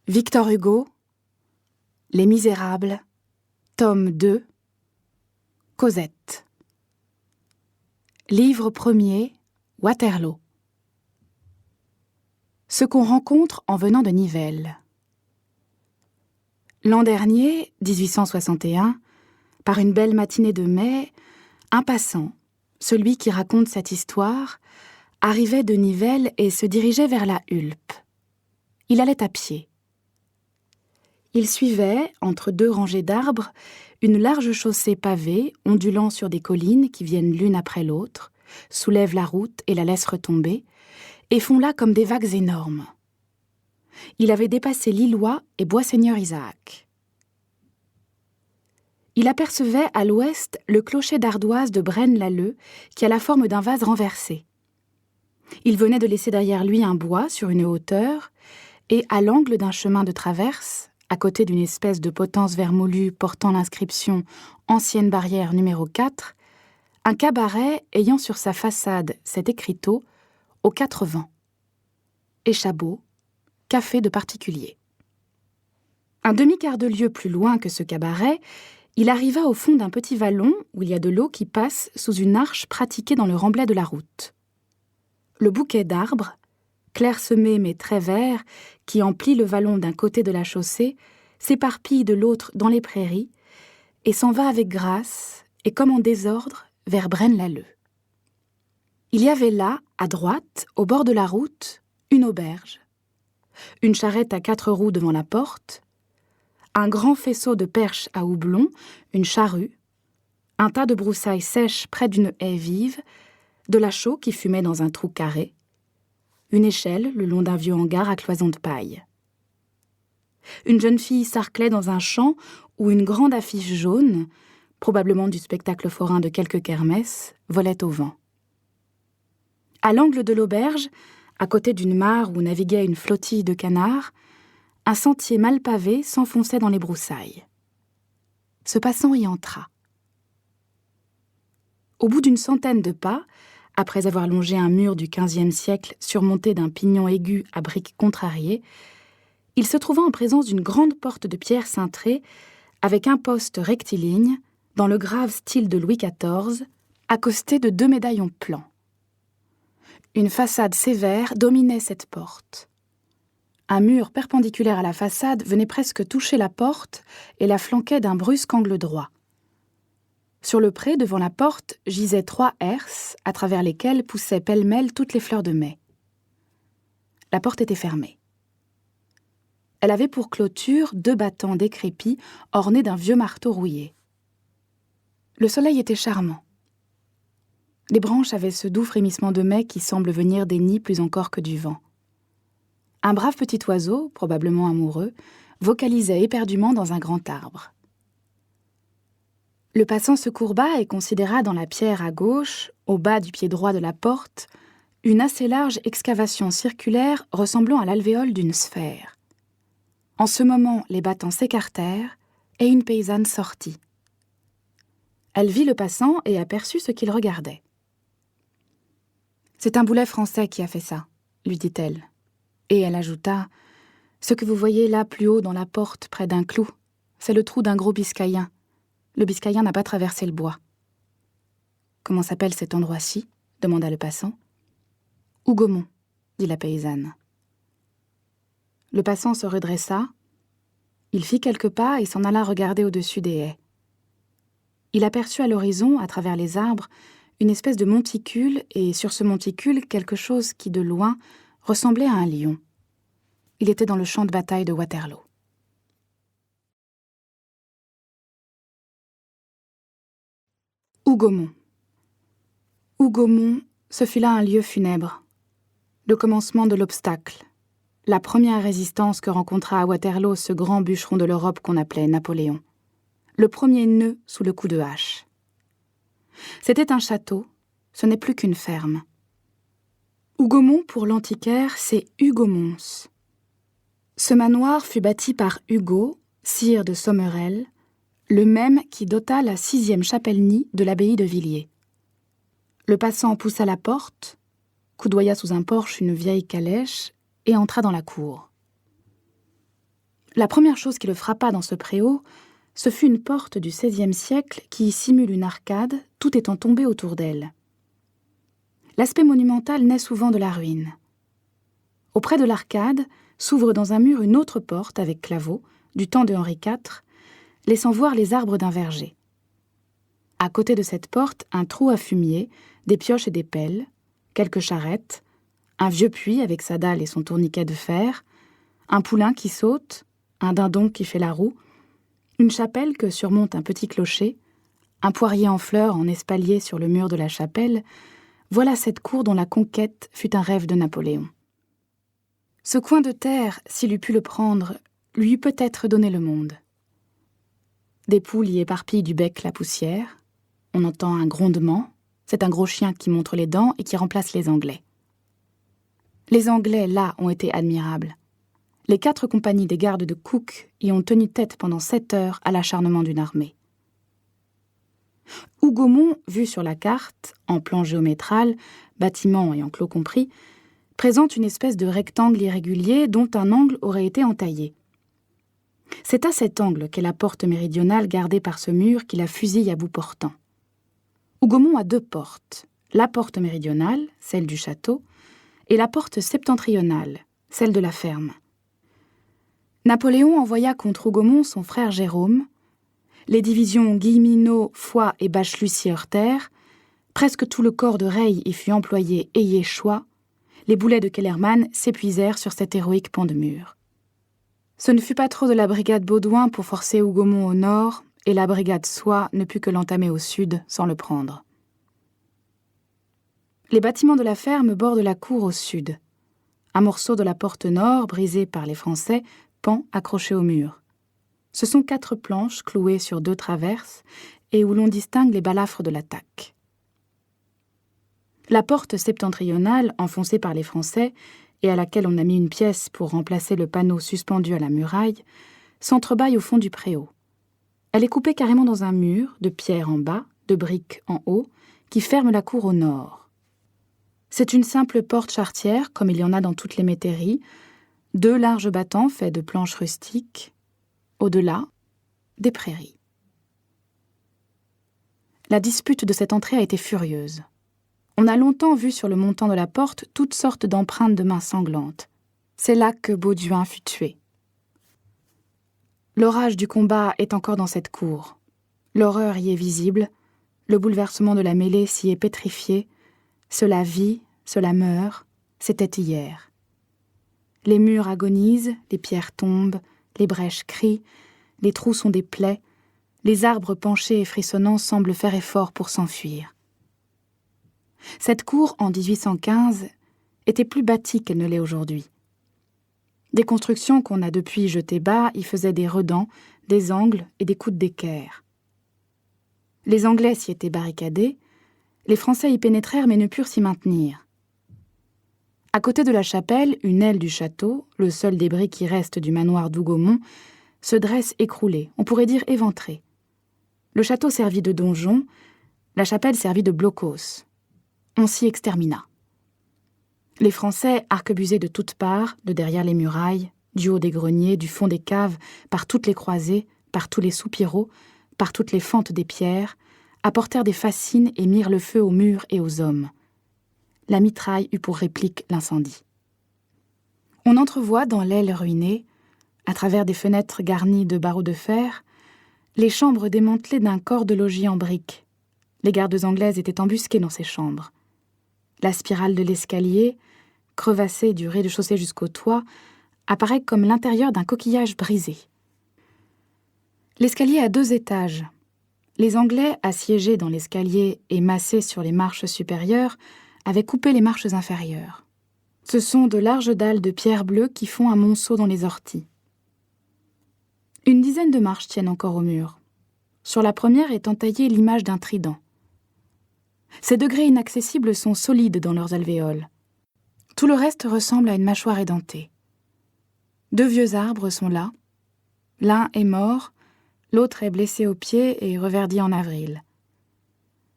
Victor Hugo, Les Misérables, tome 2, Cosette. Livre premier, Waterloo. Ce qu'on rencontre en venant de Nivelles. L'an dernier, 1861, par une belle matinée de mai, un passant, celui qui raconte cette histoire, arrivait de Nivelles et se dirigeait vers la Hulpe. Il allait à pied. Il suivait, entre deux rangées d'arbres, une large chaussée pavée, ondulant sur des collines qui viennent l'une après l'autre, soulèvent la route et la laissent retomber, et font là comme des vagues énormes. Il avait dépassé l'Îlois et Bois-Seigneur-Isaac. Il apercevait à l'ouest le clocher d'ardoise de Braine-l'Alleud qui a la forme d'un vase renversé. Il venait de laisser derrière lui un bois sur une hauteur, et à l'angle d'un chemin de traverse, à côté d'une espèce de potence vermoulue portant l'inscription « Ancienne barrière numéro 4 », un cabaret ayant sur sa façade cet écriteau « Aux 4 vents ». Échabeau, café de particulier. Un demi-quart de lieue plus loin que ce cabaret, il arriva au fond d'un petit vallon où il y a de l'eau qui passe sous une arche pratiquée dans le remblai de la route. Le bouquet d'arbres, clairsemé mais très vert, qui emplit le vallon d'un côté de la chaussée, s'éparpille de l'autre dans les prairies et s'en va avec grâce et comme en désordre vers Braine-l'Alleud. Il y avait là, à droite, au bord de la route, une auberge, une charrette à 4 roues devant la porte, un grand faisceau de perches à houblon, une charrue, un tas de broussailles sèches près d'une haie vive, de la chaux qui fumait dans un trou carré, une échelle le long d'un vieux hangar à cloison de paille. Une jeune fille sarclait dans un champ où une grande affiche jaune, probablement du spectacle forain de quelque kermesse, volait au vent. À l'angle de l'auberge, à côté d'une mare où naviguait une flottille de canards, un sentier mal pavé s'enfonçait dans les broussailles. Ce passant y entra. Au bout d'une centaine de pas, après avoir longé un mur du XVe siècle surmonté d'un pignon aigu à briques contrariées, il se trouva en présence d'une grande porte de pierre cintrée avec un poste rectiligne, dans le grave style de Louis XIV, accosté de 2 médaillons plans. Une façade sévère dominait cette porte. Un mur perpendiculaire à la façade venait presque toucher la porte et la flanquait d'un brusque angle droit. Sur le pré, devant la porte, gisaient 3 herses, à travers lesquelles poussaient pêle-mêle toutes les fleurs de mai. La porte était fermée. Elle avait pour clôture 2 battants décrépits ornés d'un vieux marteau rouillé. Le soleil était charmant. Les branches avaient ce doux frémissement de mai qui semble venir des nids plus encore que du vent. Un brave petit oiseau, probablement amoureux, vocalisait éperdument dans un grand arbre. Le passant se courba et considéra dans la pierre à gauche, au bas du pied droit de la porte, une assez large excavation circulaire ressemblant à l'alvéole d'une sphère. En ce moment, les battants s'écartèrent et une paysanne sortit. Elle vit le passant et aperçut ce qu'il regardait. « C'est un boulet français qui a fait ça », lui dit-elle. Et elle ajouta « Ce que vous voyez là plus haut dans la porte, près d'un clou, c'est le trou d'un gros biscayen. Le biscayen n'a pas traversé le bois. » « Comment s'appelle cet endroit-ci » demanda le passant. « Hougomont » dit la paysanne. Le passant se redressa, il fit quelques pas et s'en alla regarder au-dessus des haies. Il aperçut à l'horizon, à travers les arbres, une espèce de monticule et sur ce monticule quelque chose qui, de loin, ressemblait à un lion. Il était dans le champ de bataille de Waterloo. Hougomont. Hougomont, ce fut là un lieu funèbre. Le commencement de l'obstacle. La première résistance que rencontra à Waterloo ce grand bûcheron de l'Europe qu'on appelait Napoléon. Le premier nœud sous le coup de hache. C'était un château, ce n'est plus qu'une ferme. Hougomont, pour l'antiquaire, c'est Hugomons. Ce manoir fut bâti par Hugo, sire de Sommerel, le même qui dota la 6e chapelle-nid de l'abbaye de Villiers. Le passant poussa la porte, coudoya sous un porche une vieille calèche et entra dans la cour. La première chose qui le frappa dans ce préau, ce fut une porte du XVIe siècle qui simule une arcade, tout étant tombé autour d'elle. L'aspect monumental naît souvent de la ruine. Auprès de l'arcade s'ouvre dans un mur une autre porte avec claveaux, du temps de Henri IV, laissant voir les arbres d'un verger. À côté de cette porte, un trou à fumier, des pioches et des pelles, quelques charrettes, un vieux puits avec sa dalle et son tourniquet de fer, un poulain qui saute, un dindon qui fait la roue, une chapelle que surmonte un petit clocher, un poirier en fleurs en espalier sur le mur de la chapelle, voilà cette cour dont la conquête fut un rêve de Napoléon. Ce coin de terre, s'il eût pu le prendre, lui eût peut-être donné le monde. Des poules y éparpillent du bec la poussière, on entend un grondement, c'est un gros chien qui montre les dents et qui remplace les Anglais. Les Anglais, là, ont été admirables. Les 4 compagnies des gardes de Cook y ont tenu tête pendant 7 heures à l'acharnement d'une armée. Hougomont, vu sur la carte, en plan géométral, bâtiment et enclos compris, présente une espèce de rectangle irrégulier dont un angle aurait été entaillé. C'est à cet angle qu'est la porte méridionale gardée par ce mur qui la fusille à bout portant. Hougomont a 2 portes, la porte méridionale, celle du château, et la porte septentrionale, celle de la ferme. Napoléon envoya contre Hougomont son frère Jérôme. Les divisions Guilleminot, Foy et Bachelus s'y heurtèrent. Presque tout le corps de Reille y fut employé et y échoua. Les boulets de Kellermann s'épuisèrent sur cet héroïque pan de mur. Ce ne fut pas trop de la brigade Baudouin pour forcer Hougomont au nord, et la brigade Soye ne put que l'entamer au sud sans le prendre. Les bâtiments de la ferme bordent la cour au sud. Un morceau de la porte nord, brisé par les Français, pend accroché au mur. Ce sont 4 planches clouées sur 2 traverses et où l'on distingue les balafres de l'attaque. La porte septentrionale, enfoncée par les Français, et à laquelle on a mis une pièce pour remplacer le panneau suspendu à la muraille, s'entrebâille au fond du préau. Elle est coupée carrément dans un mur, de pierre en bas, de briques en haut, qui ferme la cour au nord. C'est une simple porte charretière, comme il y en a dans toutes les métairies, 2 larges battants faits de planches rustiques, au-delà, des prairies. La dispute de cette entrée a été furieuse. On a longtemps vu sur le montant de la porte toutes sortes d'empreintes de mains sanglantes. C'est là que Bauduin fut tué. L'orage du combat est encore dans cette cour. L'horreur y est visible, le bouleversement de la mêlée s'y est pétrifié. Cela vit, cela meurt, c'était hier. Les murs agonisent, les pierres tombent, les brèches crient, les trous sont des plaies, les arbres penchés et frissonnants semblent faire effort pour s'enfuir. Cette cour, en 1815, était plus bâtie qu'elle ne l'est aujourd'hui. Des constructions qu'on a depuis jetées bas y faisaient des redans, des angles et des coudes d'équerre. Les Anglais s'y étaient barricadés, les Français y pénétrèrent mais ne purent s'y maintenir. À côté de la chapelle, une aile du château, le seul débris qui reste du manoir d'Hougomont, se dresse écroulée, on pourrait dire éventrée. Le château servit de donjon, la chapelle servit de blocos. On s'y extermina. Les Français, arquebusés de toutes parts, de derrière les murailles, du haut des greniers, du fond des caves, par toutes les croisées, par tous les soupiraux, par toutes les fentes des pierres, apportèrent des fascines et mirent le feu aux murs et aux hommes. La mitraille eut pour réplique l'incendie. On entrevoit dans l'aile ruinée, à travers des fenêtres garnies de barreaux de fer, les chambres démantelées d'un corps de logis en briques. Les gardes anglaises étaient embusquées dans ces chambres. La spirale de l'escalier, crevassée du rez-de-chaussée jusqu'au toit, apparaît comme l'intérieur d'un coquillage brisé. L'escalier a 2 étages. Les Anglais, assiégés dans l'escalier et massés sur les marches supérieures, avaient coupé les marches inférieures. Ce sont de larges dalles de pierre bleue qui font un monceau dans les orties. Une dizaine de marches tiennent encore au mur. Sur la première est entaillée l'image d'un trident. Ces degrés inaccessibles sont solides dans leurs alvéoles. Tout le reste ressemble à une mâchoire édentée. 2 vieux arbres sont là. L'un est mort, l'autre est blessé au pied et reverdit en avril.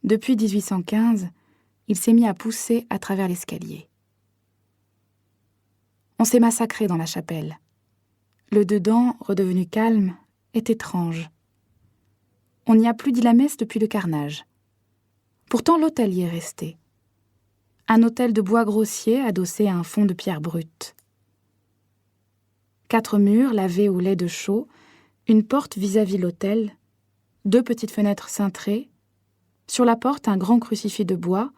Depuis 1815, il s'est mis à pousser à travers l'escalier. On s'est massacré dans la chapelle. Le dedans, redevenu calme, est étrange. On n'y a plus dit la messe depuis le carnage. Pourtant l'autel y est resté. Un autel de bois grossier adossé à un fond de pierre brute. 4 murs lavés au lait de chaux, une porte vis-à-vis l'autel, 2 petites fenêtres cintrées, sur la porte un grand crucifix de bois,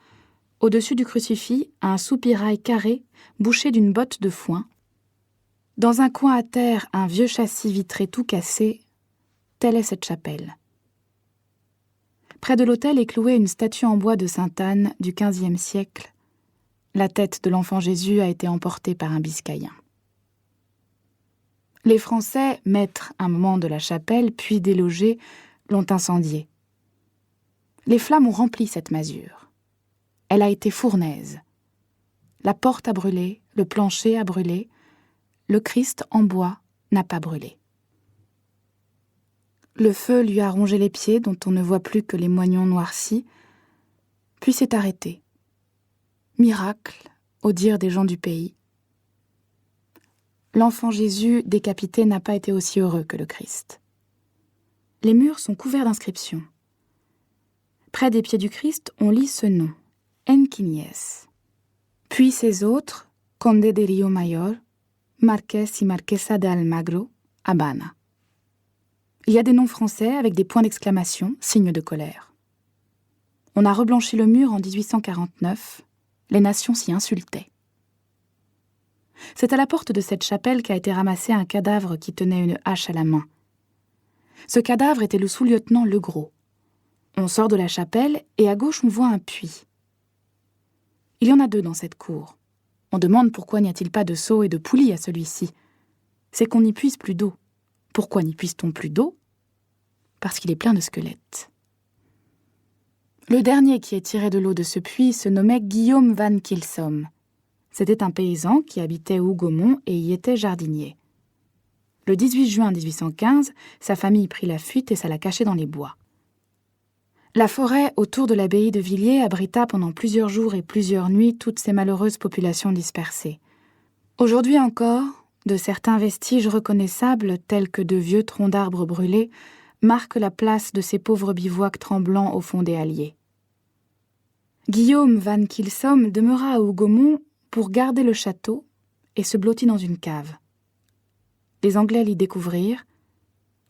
au-dessus du crucifix un soupirail carré bouché d'une botte de foin. Dans un coin à terre, un vieux châssis vitré tout cassé, telle est cette chapelle. Près de l'autel est clouée une statue en bois de Sainte-Anne du XVe siècle. La tête de l'enfant Jésus a été emportée par un Biscayen. Les Français, maîtres un moment de la chapelle, puis délogés, l'ont incendiée. Les flammes ont rempli cette masure. Elle a été fournaise. La porte a brûlé, le plancher a brûlé, le Christ en bois n'a pas brûlé. Le feu lui a rongé les pieds dont on ne voit plus que les moignons noircis, puis s'est arrêté. Miracle, au dire des gens du pays. L'enfant Jésus décapité n'a pas été aussi heureux que le Christ. Les murs sont couverts d'inscriptions. Près des pieds du Christ, on lit ce nom, Enquinies. Puis ces autres, Conde de Rio Mayor, Marqués y Marquesa de Almagro, Habana. Il y a des noms français avec des points d'exclamation, signe de colère. On a reblanchi le mur en 1849, les nations s'y insultaient. C'est à la porte de cette chapelle qu'a été ramassé un cadavre qui tenait une hache à la main. Ce cadavre était le sous-lieutenant Legros. On sort de la chapelle et à gauche on voit un puits. Il y en a 2 dans cette cour. On demande pourquoi n'y a-t-il pas de seau et de poulie à celui-ci. C'est qu'on n'y puise plus d'eau. Pourquoi n'y puise-t-on plus d'eau ? Parce qu'il est plein de squelettes. Le dernier qui est tiré de l'eau de ce puits se nommait Guillaume van Kylsom. C'était un paysan qui habitait Hougomont et y était jardinier. Le 18 juin 1815, sa famille prit la fuite et ça l'a caché dans les bois. La forêt autour de l'abbaye de Villiers abrita pendant plusieurs jours et plusieurs nuits toutes ces malheureuses populations dispersées. Aujourd'hui encore, de certains vestiges reconnaissables, tels que de vieux troncs d'arbres brûlés, marquent la place de ces pauvres bivouacs tremblants au fond des halliers. Guillaume van Kylsom demeura à Hougomont pour garder le château et se blottit dans une cave. Les Anglais l'y découvrirent,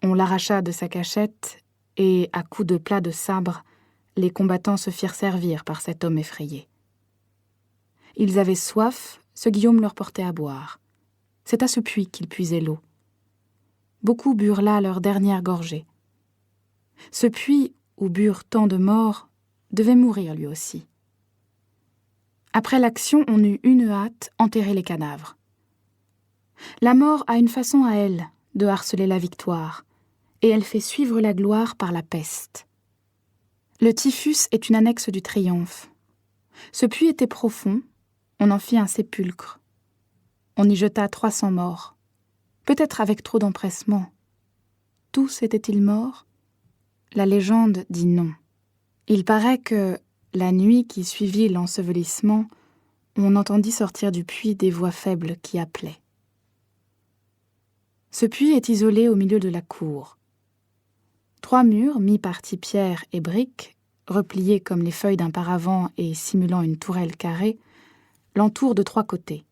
on l'arracha de sa cachette et, à coups de plat de sabre, les combattants se firent servir par cet homme effrayé. Ils avaient soif, ce Guillaume leur portait à boire. C'est à ce puits qu'ils puisaient l'eau. Beaucoup burent là leur dernière gorgée. Ce puits, où burent tant de morts, devait mourir lui aussi. Après l'action, on eut une hâte, enterrer les cadavres. La mort a une façon à elle de harceler la victoire, et elle fait suivre la gloire par la peste. Le typhus est une annexe du triomphe. Ce puits était profond, on en fit un sépulcre. On y jeta 300 morts, peut-être avec trop d'empressement. Tous étaient-ils morts ? La légende dit non. Il paraît que, la nuit qui suivit l'ensevelissement, on entendit sortir du puits des voix faibles qui appelaient. Ce puits est isolé au milieu de la cour. 3 murs, mi-partie pierre et briques, repliés comme les feuilles d'un paravent et simulant une tourelle carrée, l'entourent de 3 côtés.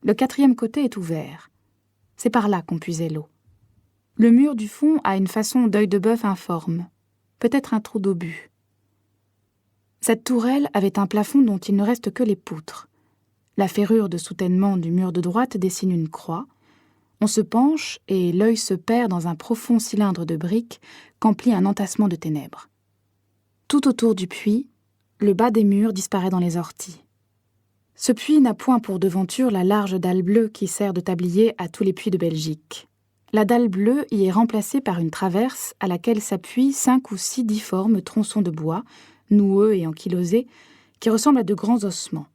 Le 4e côté est ouvert. C'est par là qu'on puisait l'eau. Le mur du fond a une façon d'œil de bœuf informe, peut-être un trou d'obus. Cette tourelle avait un plafond dont il ne reste que les poutres. La ferrure de soutènement du mur de droite dessine une croix. On se penche et l'œil se perd dans un profond cylindre de briques qu'emplit un entassement de ténèbres. Tout autour du puits, le bas des murs disparaît dans les orties. Ce puits n'a point pour devanture la large dalle bleue qui sert de tablier à tous les puits de Belgique. La dalle bleue y est remplacée par une traverse à laquelle s'appuient 5 ou 6 difformes tronçons de bois, noueux et ankylosés, qui ressemblent à de grands ossements.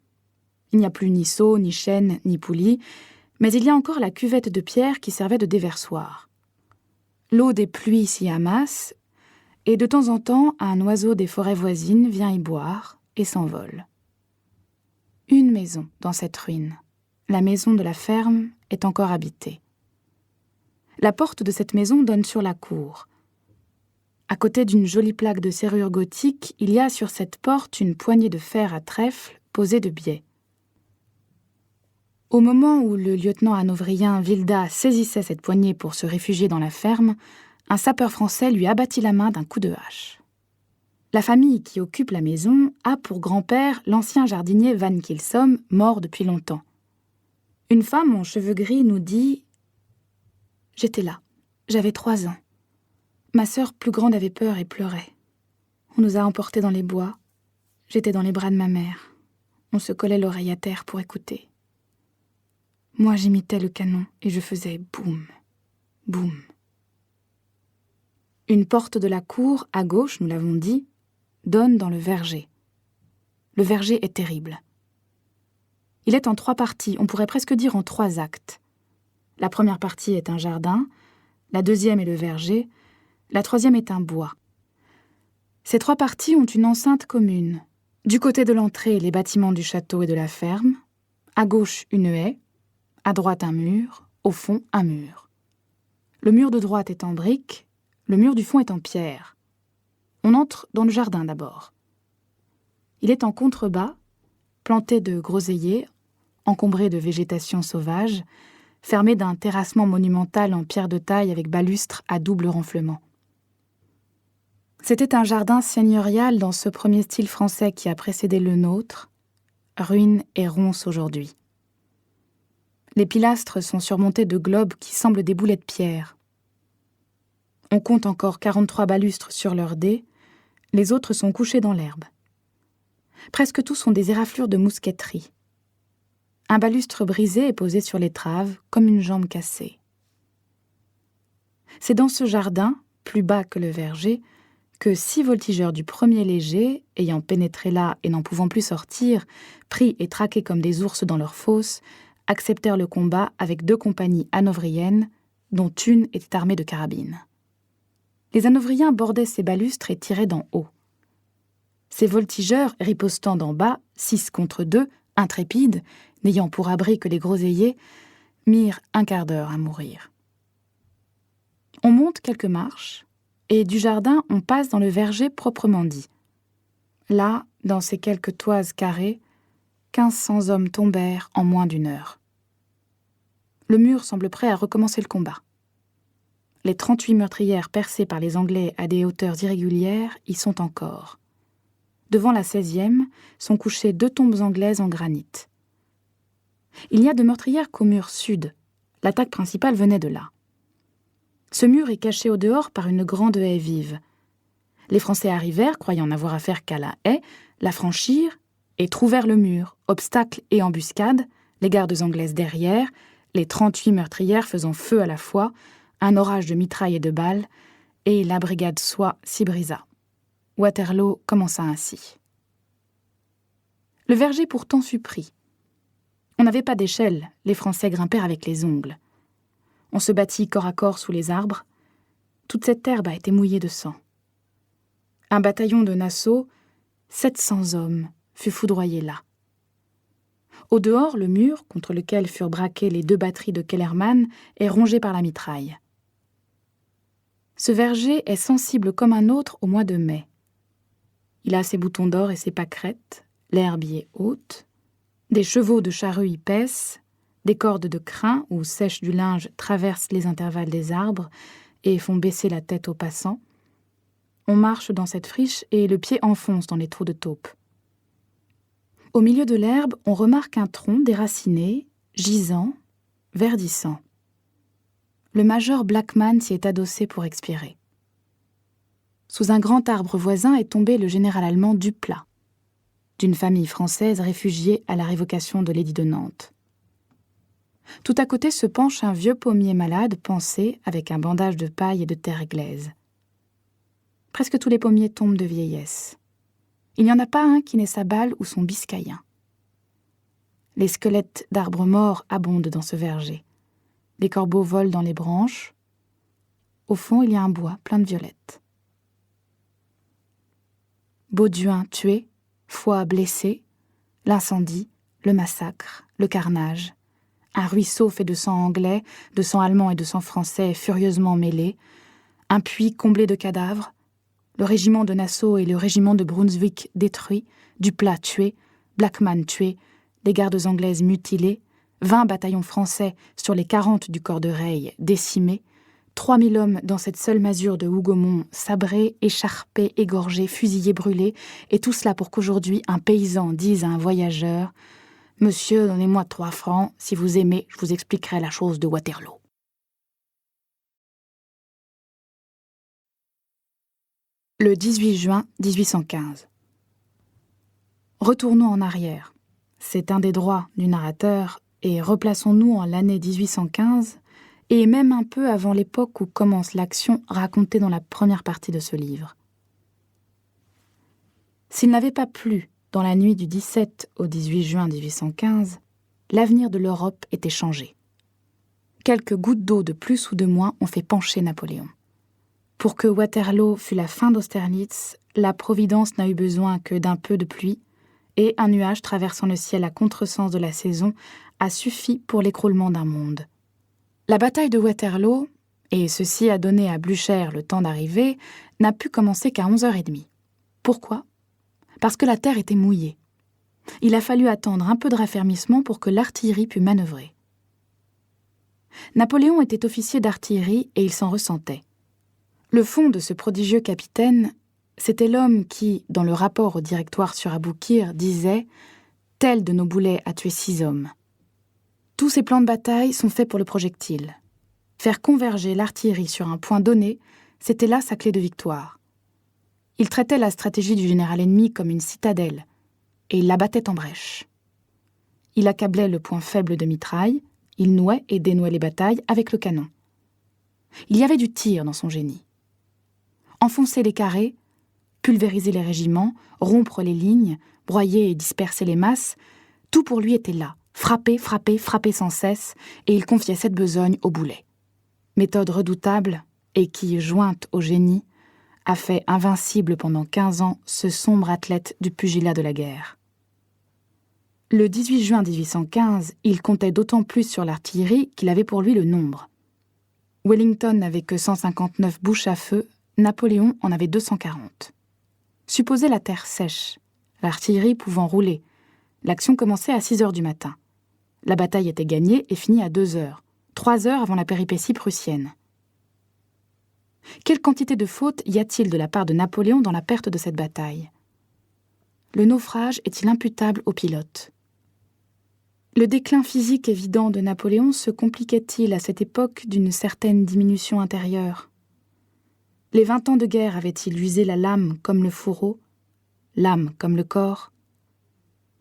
Il n'y a plus ni seau, ni chaîne, ni poulie, mais il y a encore la cuvette de pierre qui servait de déversoir. L'eau des pluies s'y amasse, et de temps en temps, un oiseau des forêts voisines vient y boire et s'envole. Une maison dans cette ruine, la maison de la ferme, est encore habitée. La porte de cette maison donne sur la cour. À côté d'une jolie plaque de serrure gothique, il y a sur cette porte une poignée de fer à trèfle posée de biais. Au moment où le lieutenant hanovrien Wilda saisissait cette poignée pour se réfugier dans la ferme, un sapeur français lui abattit la main d'un coup de hache. La famille qui occupe la maison a pour grand-père l'ancien jardinier Van Kylsom, mort depuis longtemps. Une femme aux cheveux gris nous dit « J'étais là, j'avais 3 ans. Ma sœur plus grande avait peur et pleurait. On nous a emportés dans les bois. J'étais dans les bras de ma mère. On se collait l'oreille à terre pour écouter. Moi, j'imitais le canon et je faisais boum, boum. » Une porte de la cour, à gauche, nous l'avons dit, donne dans le verger. Le verger est terrible. Il est en 3 parties, on pourrait presque dire en 3 actes. La première partie est un jardin, la deuxième est le verger, la troisième est un bois. Ces 3 parties ont une enceinte commune. Du côté de l'entrée, les bâtiments du château et de la ferme, à gauche une haie, à droite un mur, au fond un mur. Le mur de droite est en briques, le mur du fond est en pierre. On entre dans le jardin d'abord. Il est en contrebas, planté de groseilliers, encombré de végétation sauvage, fermé d'un terrassement monumental en pierre de taille avec balustre à double renflement. C'était un jardin seigneurial dans ce premier style français qui a précédé le nôtre, ruine et ronce aujourd'hui. Les pilastres sont surmontés de globes qui semblent des boulets de pierre. On compte encore 43 balustres sur leur dés, les autres sont couchés dans l'herbe. Presque tous sont des éraflures de mousqueterie. Un balustre brisé est posé sur l'étrave, comme une jambe cassée. C'est dans ce jardin, plus bas que le verger, que 6 voltigeurs du premier léger, ayant pénétré là et n'en pouvant plus sortir, pris et traqués comme des ours dans leur fosse, acceptèrent le combat avec 2 compagnies hanovriennes, dont une était armée de carabines. Les hanovriens bordaient ces balustres et tiraient d'en haut. Ces voltigeurs, ripostant d'en bas, 6 contre 2, intrépides, n'ayant pour abri que les groseilliers, mirent un quart d'heure à mourir. On monte quelques marches, et du jardin on passe dans le verger proprement dit. Là, dans ces quelques toises carrées, 1500 hommes tombèrent en moins d'1 heure. Le mur semble prêt à recommencer le combat. Les 38 meurtrières percées par les Anglais à des hauteurs irrégulières y sont encore. Devant la 16e sont couchées 2 tombes anglaises en granit. Il n'y a de meurtrières qu'au mur sud. L'attaque principale venait de là. Ce mur est caché au dehors par une grande haie vive. Les Français arrivèrent, croyant n'avoir affaire qu'à la haie, la franchirent et trouvèrent le mur, obstacle et embuscade, les gardes anglaises derrière, les 38 meurtrières faisant feu à la fois, un orage de mitraille et de balles, et la brigade Soye s'y brisa. Waterloo commença ainsi. Le verger pourtant fut pris. On n'avait pas d'échelle, les Français grimpèrent avec les ongles. On se battit corps à corps sous les arbres. Toute cette herbe a été mouillée de sang. Un bataillon de Nassau, 700 hommes, fut foudroyé là. Au dehors, le mur, contre lequel furent braquées les 2 batteries de Kellermann, est rongé par la mitraille. Ce verger est sensible comme un autre au mois de mai. Il a ses boutons d'or et ses pâquerettes, l'herbe y est haute, des chevaux de charrue y paissent, des cordes de crin où sèche du linge traversent les intervalles des arbres et font baisser la tête aux passants. On marche dans cette friche et le pied enfonce dans les trous de taupe. Au milieu de l'herbe, on remarque un tronc déraciné, gisant, verdissant. Le major Blackman s'y est adossé pour expirer. Sous un grand arbre voisin est tombé le général allemand Duplat, d'une famille française réfugiée à la révocation de l'édit de Nantes. Tout à côté se penche un vieux pommier malade pansé avec un bandage de paille et de terre glaise. Presque tous les pommiers tombent de vieillesse. Il n'y en a pas un qui n'ait sa balle ou son biscaïen. Les squelettes d'arbres morts abondent dans ce verger. Les corbeaux volent dans les branches. Au fond, il y a un bois plein de violettes. Bauduin tué, Foy blessé, l'incendie, le massacre, le carnage. un ruisseau fait de sang anglais, de sang allemand et de sang français furieusement mêlés, un puits comblé de cadavres, le régiment de Nassau et le régiment de Brunswick détruits, Duplat tué, Blackman tué, les gardes anglaises mutilées, 20 bataillons français sur les 40 du corps de Reille décimés, 3000 hommes dans cette seule masure de Hougomont, sabrés, écharpés, égorgés, fusillés, brûlés, et tout cela pour qu'aujourd'hui un paysan dise à un voyageur « Monsieur, donnez-moi 3 francs, si vous aimez, je vous expliquerai la chose de Waterloo. » Le 18 juin 1815. Retournons en arrière. C'est un des droits du narrateur, et replaçons-nous en l'année 1815, et même un peu avant l'époque où commence l'action racontée dans la première partie de ce livre. S'il n'avait pas plu dans la nuit du 17 au 18 juin 1815, l'avenir de l'Europe était changé. Quelques gouttes d'eau de plus ou de moins ont fait pencher Napoléon. Pour que Waterloo fût la fin d'Austerlitz, la Providence n'a eu besoin que d'un peu de pluie, et un nuage traversant le ciel à contresens de la saison a suffi pour l'écroulement d'un monde. La bataille de Waterloo, et ceci a donné à Blücher le temps d'arriver, n'a pu commencer qu'à 11h30. Pourquoi ? Parce que la terre était mouillée. Il a fallu attendre un peu de raffermissement pour que l'artillerie pût manœuvrer. Napoléon était officier d'artillerie et il s'en ressentait. Le fond de ce prodigieux capitaine, c'était l'homme qui, dans le rapport au directoire sur Aboukir, disait « Tel de nos boulets a tué 6 hommes ». Tous ces plans de bataille sont faits pour le projectile. Faire converger l'artillerie sur un point donné, c'était là sa clé de victoire. Il traitait la stratégie du général ennemi comme une citadelle, et il la battait en brèche. Il accablait le point faible de mitraille, il nouait et dénouait les batailles avec le canon. Il y avait du tir dans son génie. Enfoncer les carrés, pulvériser les régiments, rompre les lignes, broyer et disperser les masses, tout pour lui était là, frapper, frapper, frapper sans cesse, et il confiait cette besogne au boulet. Méthode redoutable, et qui, jointe au génie, a fait invincible pendant 15 ans ce sombre athlète du pugilat de la guerre. Le 18 juin 1815, il comptait d'autant plus sur l'artillerie qu'il avait pour lui le nombre. Wellington n'avait que 159 bouches à feu, Napoléon en avait 240. Supposez la terre sèche, l'artillerie pouvant rouler. L'action commençait à 6h du matin. La bataille était gagnée et finie à 2h, 3 heures avant la péripétie prussienne. Quelle quantité de fautes y a-t-il de la part de Napoléon dans la perte de cette bataille ? Le naufrage est-il imputable au pilote ? Le déclin physique évident de Napoléon se compliquait-il à cette époque d'une certaine diminution intérieure ? Les 20 ans de guerre avaient-ils usé la lame comme le fourreau, l'âme comme le corps ?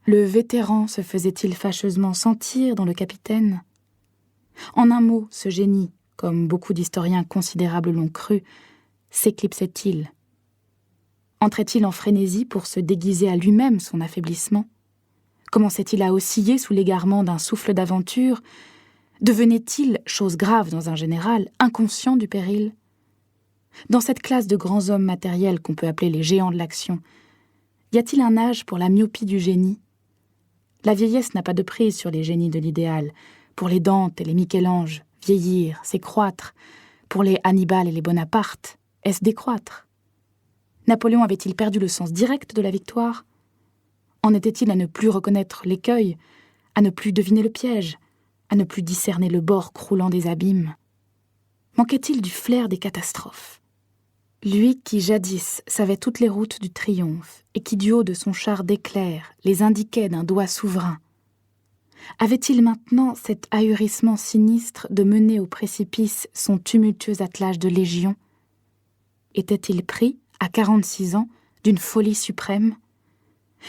Le vétéran se faisait-il fâcheusement sentir dans le capitaine ? En un mot, ce génie, comme beaucoup d'historiens considérables l'ont cru, s'éclipsait-il ? Entrait-il en frénésie pour se déguiser à lui-même son affaiblissement ? Commençait-il à osciller sous l'égarement d'un souffle d'aventure ? Devenait-il, chose grave dans un général, inconscient du péril ? Dans cette classe de grands hommes matériels qu'on peut appeler les géants de l'action, y a-t-il un âge pour la myopie du génie ? La vieillesse n'a pas de prise sur les génies de l'idéal. Pour les Dante et les Michel-Ange, vieillir, c'est croître. Pour les Hannibal et les Bonaparte, est-ce décroître ? Napoléon avait-il perdu le sens direct de la victoire ? En était-il à ne plus reconnaître l'écueil, à ne plus deviner le piège, à ne plus discerner le bord croulant des abîmes ? Manquait-il du flair des catastrophes ? Lui qui jadis savait toutes les routes du triomphe et qui du haut de son char d'éclairs les indiquait d'un doigt souverain, avait-il maintenant cet ahurissement sinistre de mener au précipice son tumultueux attelage de légions ? Était-il pris, à 46 ans, d'une folie suprême ?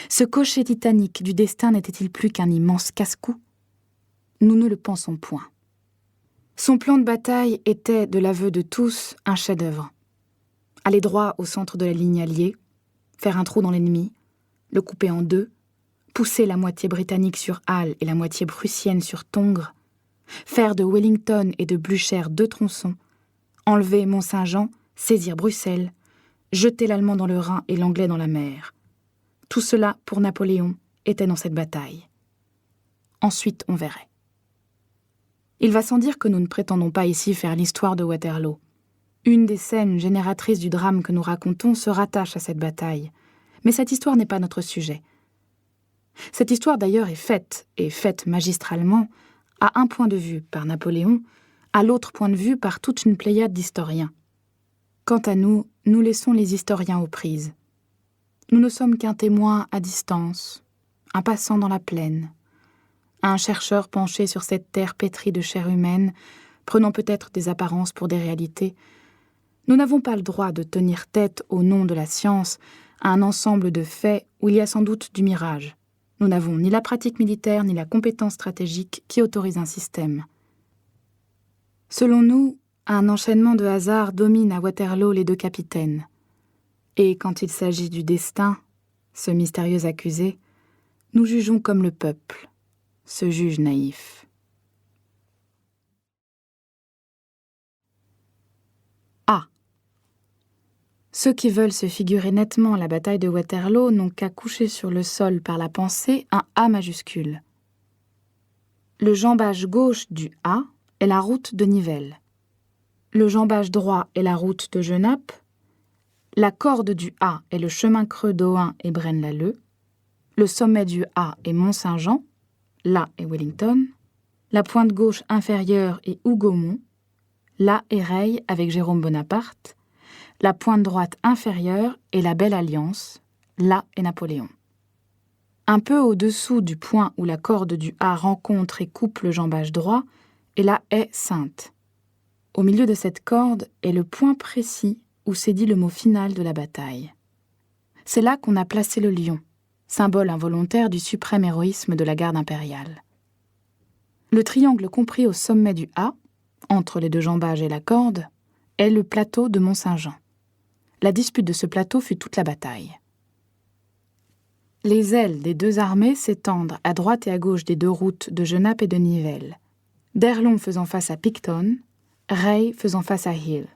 Ce cocher titanique du destin n'était-il plus qu'un immense casse-cou ? Nous ne le pensons point. Son plan de bataille était, de l'aveu de tous, un chef-d'œuvre. Aller droit au centre de la ligne alliée, faire un trou dans l'ennemi, le couper en deux, pousser la moitié britannique sur Hal et la moitié prussienne sur Tongres, faire de Wellington et de Blücher 2 tronçons, enlever Mont-Saint-Jean, saisir Bruxelles, jeter l'Allemand dans le Rhin et l'Anglais dans la mer. Tout cela, pour Napoléon, était dans cette bataille. Ensuite, on verrait. Il va sans dire que nous ne prétendons pas ici faire l'histoire de Waterloo. Une des scènes génératrices du drame que nous racontons se rattache à cette bataille. Mais cette histoire n'est pas notre sujet. Cette histoire d'ailleurs est faite, et faite magistralement, à un point de vue par Napoléon, à l'autre point de vue par toute une pléiade d'historiens. Quant à nous, nous laissons les historiens aux prises. Nous ne sommes qu'un témoin à distance, un passant dans la plaine, un chercheur penché sur cette terre pétrie de chair humaine, prenant peut-être des apparences pour des réalités. Nous n'avons pas le droit de tenir tête au nom de la science à un ensemble de faits où il y a sans doute du mirage. Nous n'avons ni la pratique militaire ni la compétence stratégique qui autorise un système. Selon nous, un enchaînement de hasards domine à Waterloo les deux capitaines. Et quand il s'agit du destin, ce mystérieux accusé, nous jugeons comme le peuple, ce juge naïf. A. Ceux qui veulent se figurer nettement la bataille de Waterloo n'ont qu'à coucher sur le sol par la pensée un A majuscule. Le jambage gauche du A est la route de Nivelles. Le jambage droit est la route de Genappe. La corde du A est le chemin creux d'Ohain et Braine-l'Alleud. Le sommet du A est Mont-Saint-Jean. Là est Wellington. La pointe gauche inférieure est Hougomont. Là est Reille avec Jérôme Bonaparte. La pointe droite inférieure est la Belle Alliance. Là est Napoléon. Un peu au-dessous du point où la corde du A rencontre et coupe le jambage droit est la haie Sainte. Au milieu de cette corde est le point précis où s'est dit le mot final de la bataille. C'est là qu'on a placé le lion, symbole involontaire du suprême héroïsme de la garde impériale. Le triangle compris au sommet du A, entre les deux jambages et la corde, est le plateau de Mont-Saint-Jean. La dispute de ce plateau fut toute la bataille. Les ailes des deux armées s'étendent à droite et à gauche des deux routes de Genappe et de Nivelles, d'Erlon faisant face à Picton, Reille faisant face à Hill.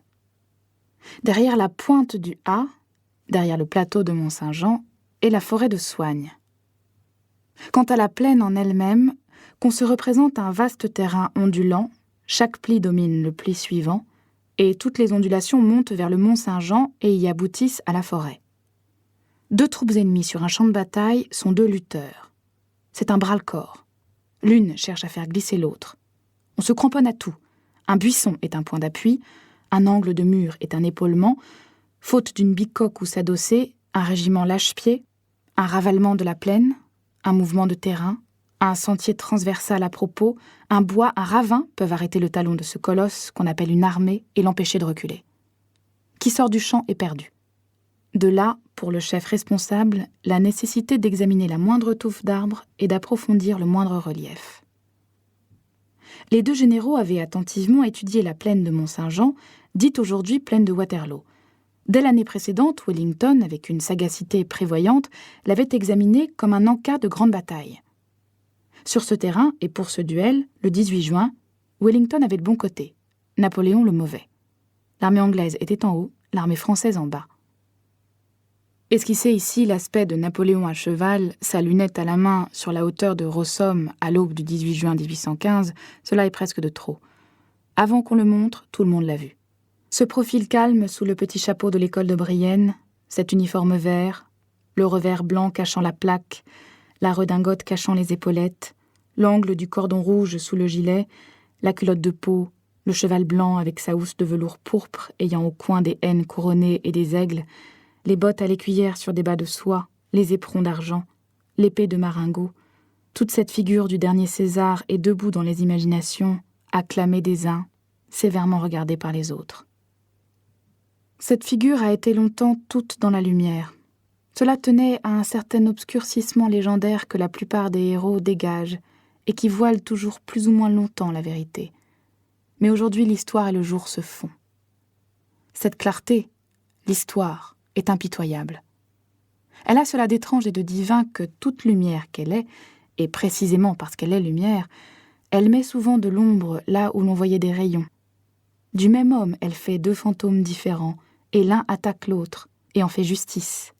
Derrière la pointe du A, derrière le plateau de Mont-Saint-Jean, est la forêt de Soignes. Quant à la plaine en elle-même, qu'on se représente un vaste terrain ondulant, chaque pli domine le pli suivant, et toutes les ondulations montent vers le Mont-Saint-Jean et y aboutissent à la forêt. Deux troupes ennemies sur un champ de bataille sont deux lutteurs. C'est un bras-le-corps. L'une cherche à faire glisser l'autre. On se cramponne à tout. Un buisson est un point d'appui, un angle de mur est un épaulement, faute d'une bicoque où s'adosser, un régiment lâche-pied, un ravalement de la plaine, un mouvement de terrain, un sentier transversal à propos, un bois, un ravin peuvent arrêter le talon de ce colosse qu'on appelle une armée et l'empêcher de reculer. Qui sort du champ est perdu. De là, pour le chef responsable, la nécessité d'examiner la moindre touffe d'arbre et d'approfondir le moindre relief. Les deux généraux avaient attentivement étudié la plaine de Mont-Saint-Jean, dite aujourd'hui plaine de Waterloo. Dès l'année précédente, Wellington, avec une sagacité prévoyante, l'avait examinée comme un en-cas de grande bataille. Sur ce terrain, et pour ce duel, le 18 juin, Wellington avait le bon côté, Napoléon le mauvais. L'armée anglaise était en haut, l'armée française en bas. Esquisser ici l'aspect de Napoléon à cheval, sa lunette à la main sur la hauteur de Rossomme à l'aube du 18 juin 1815, cela est presque de trop. Avant qu'on le montre, tout le monde l'a vu. Ce profil calme sous le petit chapeau de l'école de Brienne, cet uniforme vert, le revers blanc cachant la plaque, la redingote cachant les épaulettes, l'angle du cordon rouge sous le gilet, la culotte de peau, le cheval blanc avec sa housse de velours pourpre ayant au coin des N couronnées et des aigles, les bottes à l'écuyère sur des bas de soie, les éperons d'argent, l'épée de Marengo, toute cette figure du dernier César est debout dans les imaginations, acclamée des uns, sévèrement regardée par les autres. Cette figure a été longtemps toute dans la lumière. Cela tenait à un certain obscurcissement légendaire que la plupart des héros dégagent et qui voile toujours plus ou moins longtemps la vérité. Mais aujourd'hui, l'histoire et le jour se font. Cette clarté, l'histoire, est impitoyable. Elle a cela d'étrange et de divin que toute lumière qu'elle est, et précisément parce qu'elle est lumière, elle met souvent de l'ombre là où l'on voyait des rayons. Du même homme, elle fait deux fantômes différents, et l'un attaque l'autre, et en fait justice.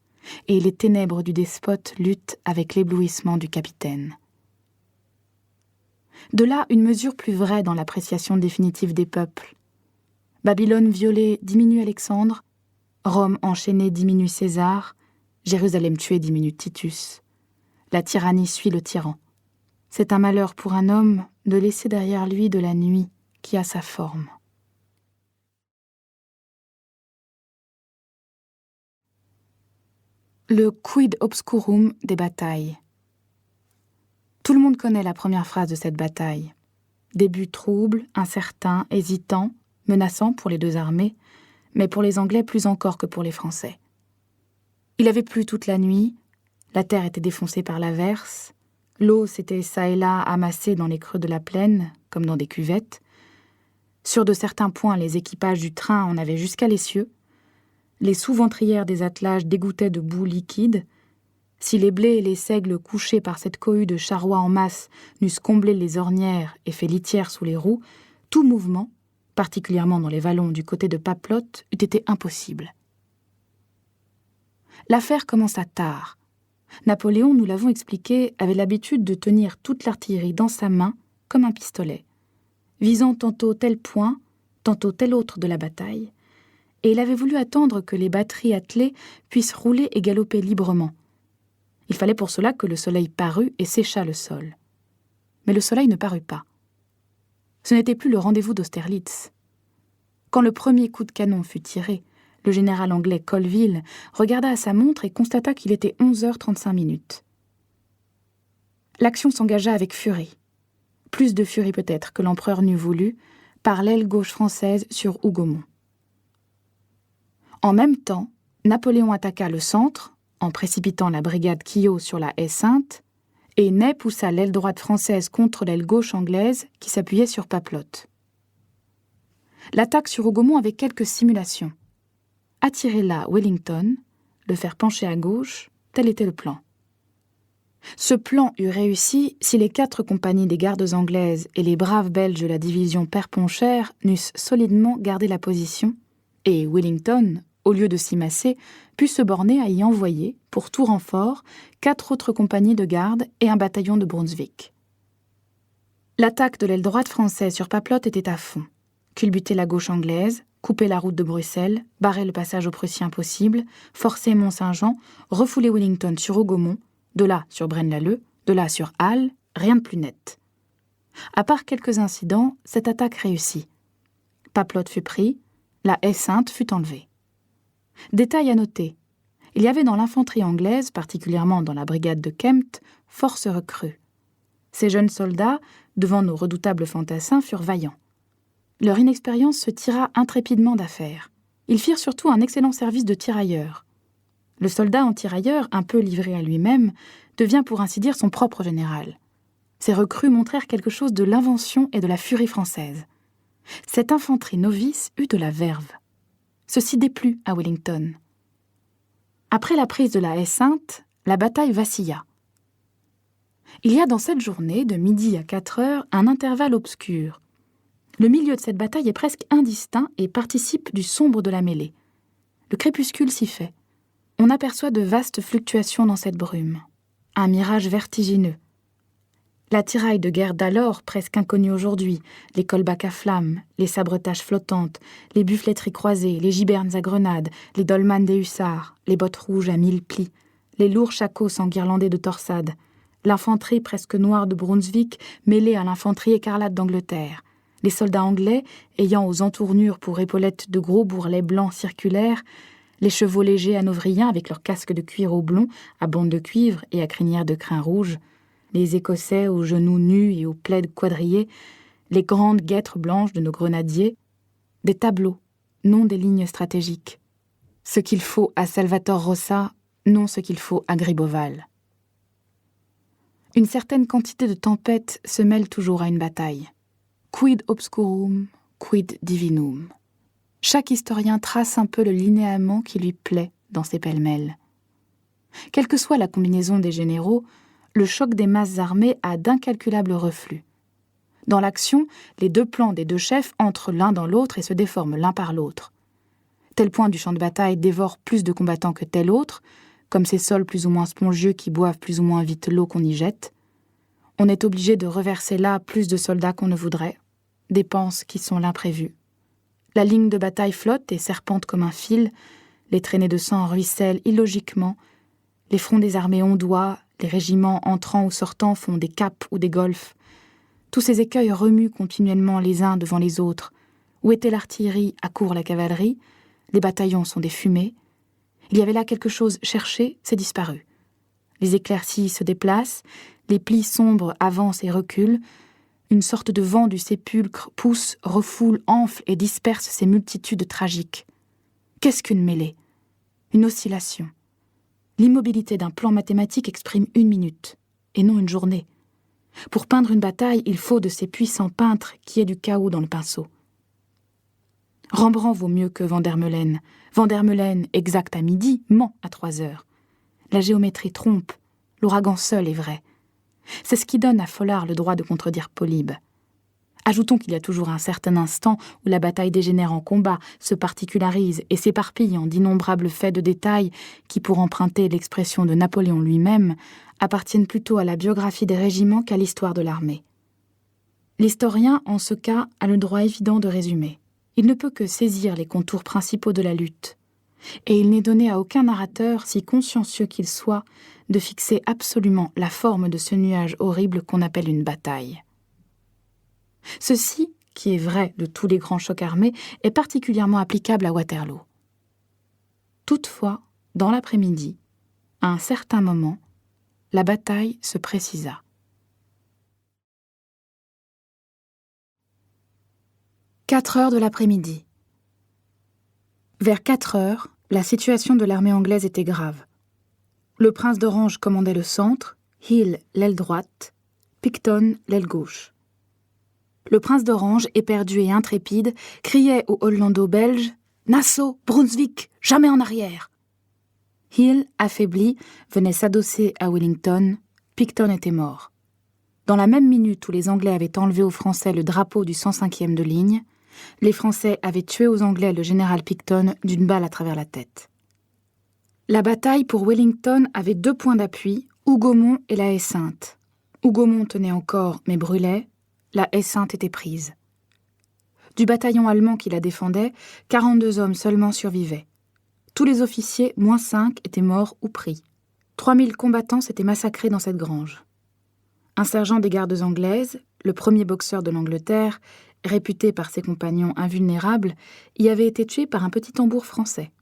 Et les ténèbres du despote luttent avec l'éblouissement du capitaine. De là une mesure plus vraie dans l'appréciation définitive des peuples. Babylone violée diminue Alexandre, Rome enchaînée diminue César, Jérusalem tuée diminue Titus. La tyrannie suit le tyran. C'est un malheur pour un homme de laisser derrière lui de la nuit qui a sa forme. Le quid obscurum des batailles. Tout le monde connaît la première phrase de cette bataille. Début trouble, incertain, hésitant, menaçant pour les deux armées, mais pour les Anglais plus encore que pour les Français. Il avait plu toute la nuit, la terre était défoncée par l'averse, l'eau s'était çà et là amassée dans les creux de la plaine, comme dans des cuvettes. Sur de certains points, les équipages du train en avaient jusqu'à l'essieu. Les sous-ventrières des attelages dégoûtaient de boue liquide. Si les blés et les seigles couchés par cette cohue de charrois en masse n'eussent comblé les ornières et fait litière sous les roues, tout mouvement, particulièrement dans les vallons du côté de Papelotte, eût été impossible. L'affaire commença tard. Napoléon, nous l'avons expliqué, avait l'habitude de tenir toute l'artillerie dans sa main comme un pistolet, visant tantôt tel point, tantôt tel autre de la bataille, et il avait voulu attendre que les batteries attelées puissent rouler et galoper librement. Il fallait pour cela que le soleil parût et séchât le sol. Mais le soleil ne parut pas. Ce n'était plus le rendez-vous d'Austerlitz. Quand le premier coup de canon fut tiré, le général anglais Colville regarda à sa montre et constata qu'il était 11h35. L'action s'engagea avec furie. Plus de furie peut-être que l'empereur n'eût voulu, par l'aile gauche française sur Hougomont. En même temps, Napoléon attaqua le centre, en précipitant la brigade Quiot sur la haie Sainte, et Ney poussa l'aile droite française contre l'aile gauche anglaise qui s'appuyait sur Papelotte. L'attaque sur Hougomont avait quelques simulations. Attirer là Wellington, le faire pencher à gauche, tel était le plan. Ce plan eût réussi si les 4 compagnies des gardes anglaises et les braves Belges de la division Perponcher n'eussent solidement gardé la position, et Wellington, au lieu de s'y masser, put se borner à y envoyer, pour tout renfort, 4 autres compagnies de garde et un bataillon de Brunswick. L'attaque de l'aile droite française sur Papelotte était à fond. Culbuter la gauche anglaise, couper la route de Bruxelles, barrer le passage aux Prussiens possible, forcer Mont-Saint-Jean, refouler Wellington sur Hougomont, de là sur Braine-l'Alleud, de là sur Halle, rien de plus net. À part quelques incidents, cette attaque réussit. Papelotte fut pris, la haie Sainte fut enlevée. Détail à noter, il y avait dans l'infanterie anglaise, particulièrement dans la brigade de Kempt, force recrues. Ces jeunes soldats, devant nos redoutables fantassins, furent vaillants. Leur inexpérience se tira intrépidement d'affaire. Ils firent surtout un excellent service de tirailleurs. Le soldat en tirailleur, un peu livré à lui-même, devient pour ainsi dire son propre général. Ces recrues montrèrent quelque chose de l'invention et de la furie française. Cette infanterie novice eut de la verve. Ceci déplut à Wellington. Après la prise de la haie Sainte, la bataille vacilla. Il y a dans cette journée, de midi à 4h, un intervalle obscur. Le milieu de cette bataille est presque indistinct et participe du sombre de la mêlée. Le crépuscule s'y fait. On aperçoit de vastes fluctuations dans cette brume. Un mirage vertigineux. La tiraille de guerre d'alors, presque inconnue aujourd'hui, les colbacs à flammes, les sabretaches flottantes, les buffleteries croisées, les gibernes à grenades, les dolmanes des hussards, les bottes rouges à 1000 plis, les lourds shakos enguirlandés de torsades, l'infanterie presque noire de Brunswick mêlée à l'infanterie écarlate d'Angleterre, les soldats anglais ayant aux entournures pour épaulettes de gros bourrelets blancs circulaires, les chevaux légers hanovriens avec leurs casques de cuir oblong à bandes de cuivre et à crinières de crin rouge, les Écossais aux genoux nus et aux plaids quadrillés, les grandes guêtres blanches de nos grenadiers, des tableaux, non des lignes stratégiques. Ce qu'il faut à Salvator Rossa, non ce qu'il faut à Gribeauval. Une certaine quantité de tempête se mêle toujours à une bataille. Quid obscurum, quid divinum. Chaque historien trace un peu le linéament qui lui plaît dans ces pêle-mêles. Quelle que soit la combinaison des généraux, le choc des masses armées a d'incalculables reflux. Dans l'action, les 2 plans des 2 chefs entrent l'un dans l'autre et se déforment l'un par l'autre. Tel point du champ de bataille dévore plus de combattants que tel autre, comme ces sols plus ou moins spongieux qui boivent plus ou moins vite l'eau qu'on y jette. On est obligé de reverser là plus de soldats qu'on ne voudrait, dépenses qui sont l'imprévu. La ligne de bataille flotte et serpente comme un fil, les traînées de sang ruissellent illogiquement, les fronts des armées ondoient, les régiments entrant ou sortant font des caps ou des golfs. Tous ces écueils remuent continuellement les uns devant les autres. Où était l'artillerie, accourt la cavalerie, les bataillons sont des fumées. Il y avait là quelque chose cherché, c'est disparu. Les éclaircies se déplacent, les plis sombres avancent et reculent. Une sorte de vent du sépulcre pousse, refoule, enfle et disperse ces multitudes tragiques. Qu'est-ce qu'une mêlée? Une oscillation. L'immobilité d'un plan mathématique exprime 1 minute, et non une journée. Pour peindre une bataille, il faut de ces puissants peintres qui aient du chaos dans le pinceau. Rembrandt vaut mieux que Vandermeulen. Vandermeulen, exact à midi, ment à 3 heures. La géométrie trompe, l'ouragan seul est vrai. C'est ce qui donne à Folard le droit de contredire Polybe. Ajoutons qu'il y a toujours un certain instant où la bataille dégénère en combat, se particularise et s'éparpille en d'innombrables faits de détail qui, pour emprunter l'expression de Napoléon lui-même, appartiennent plutôt à la biographie des régiments qu'à l'histoire de l'armée. L'historien, en ce cas, a le droit évident de résumer. Il ne peut que saisir les contours principaux de la lutte. Et il n'est donné à aucun narrateur, si consciencieux qu'il soit, de fixer absolument la forme de ce nuage horrible qu'on appelle une bataille. Ceci, qui est vrai de tous les grands chocs armés, est particulièrement applicable à Waterloo. Toutefois, dans l'après-midi, à un certain moment, la bataille se précisa. « 4 heures de l'après-midi. Vers 4 heures, la situation de l'armée anglaise était grave. Le prince d'Orange commandait le centre, Hill l'aile droite, Picton l'aile gauche. Le prince d'Orange, éperdu et intrépide, criait aux Hollando-Belges « Nassau, Brunswick, jamais en arrière !» Hill, affaibli, venait s'adosser à Wellington. Picton était mort. Dans la même minute où les Anglais avaient enlevé aux Français le drapeau du 105e de ligne, les Français avaient tué aux Anglais le général Picton d'une balle à travers la tête. La bataille pour Wellington avait 2 points d'appui, Hougomont et la Haie-Sainte. Hougomont tenait encore, mais brûlait. La Haie-Sainte était prise. Du bataillon allemand qui la défendait, 42 hommes seulement survivaient. Tous les officiers, moins 5, étaient morts ou pris. 3000 combattants s'étaient massacrés dans cette grange. Un sergent des gardes anglaises, le premier boxeur de l'Angleterre, réputé par ses compagnons invulnérables, y avait été tué par un petit tambour français.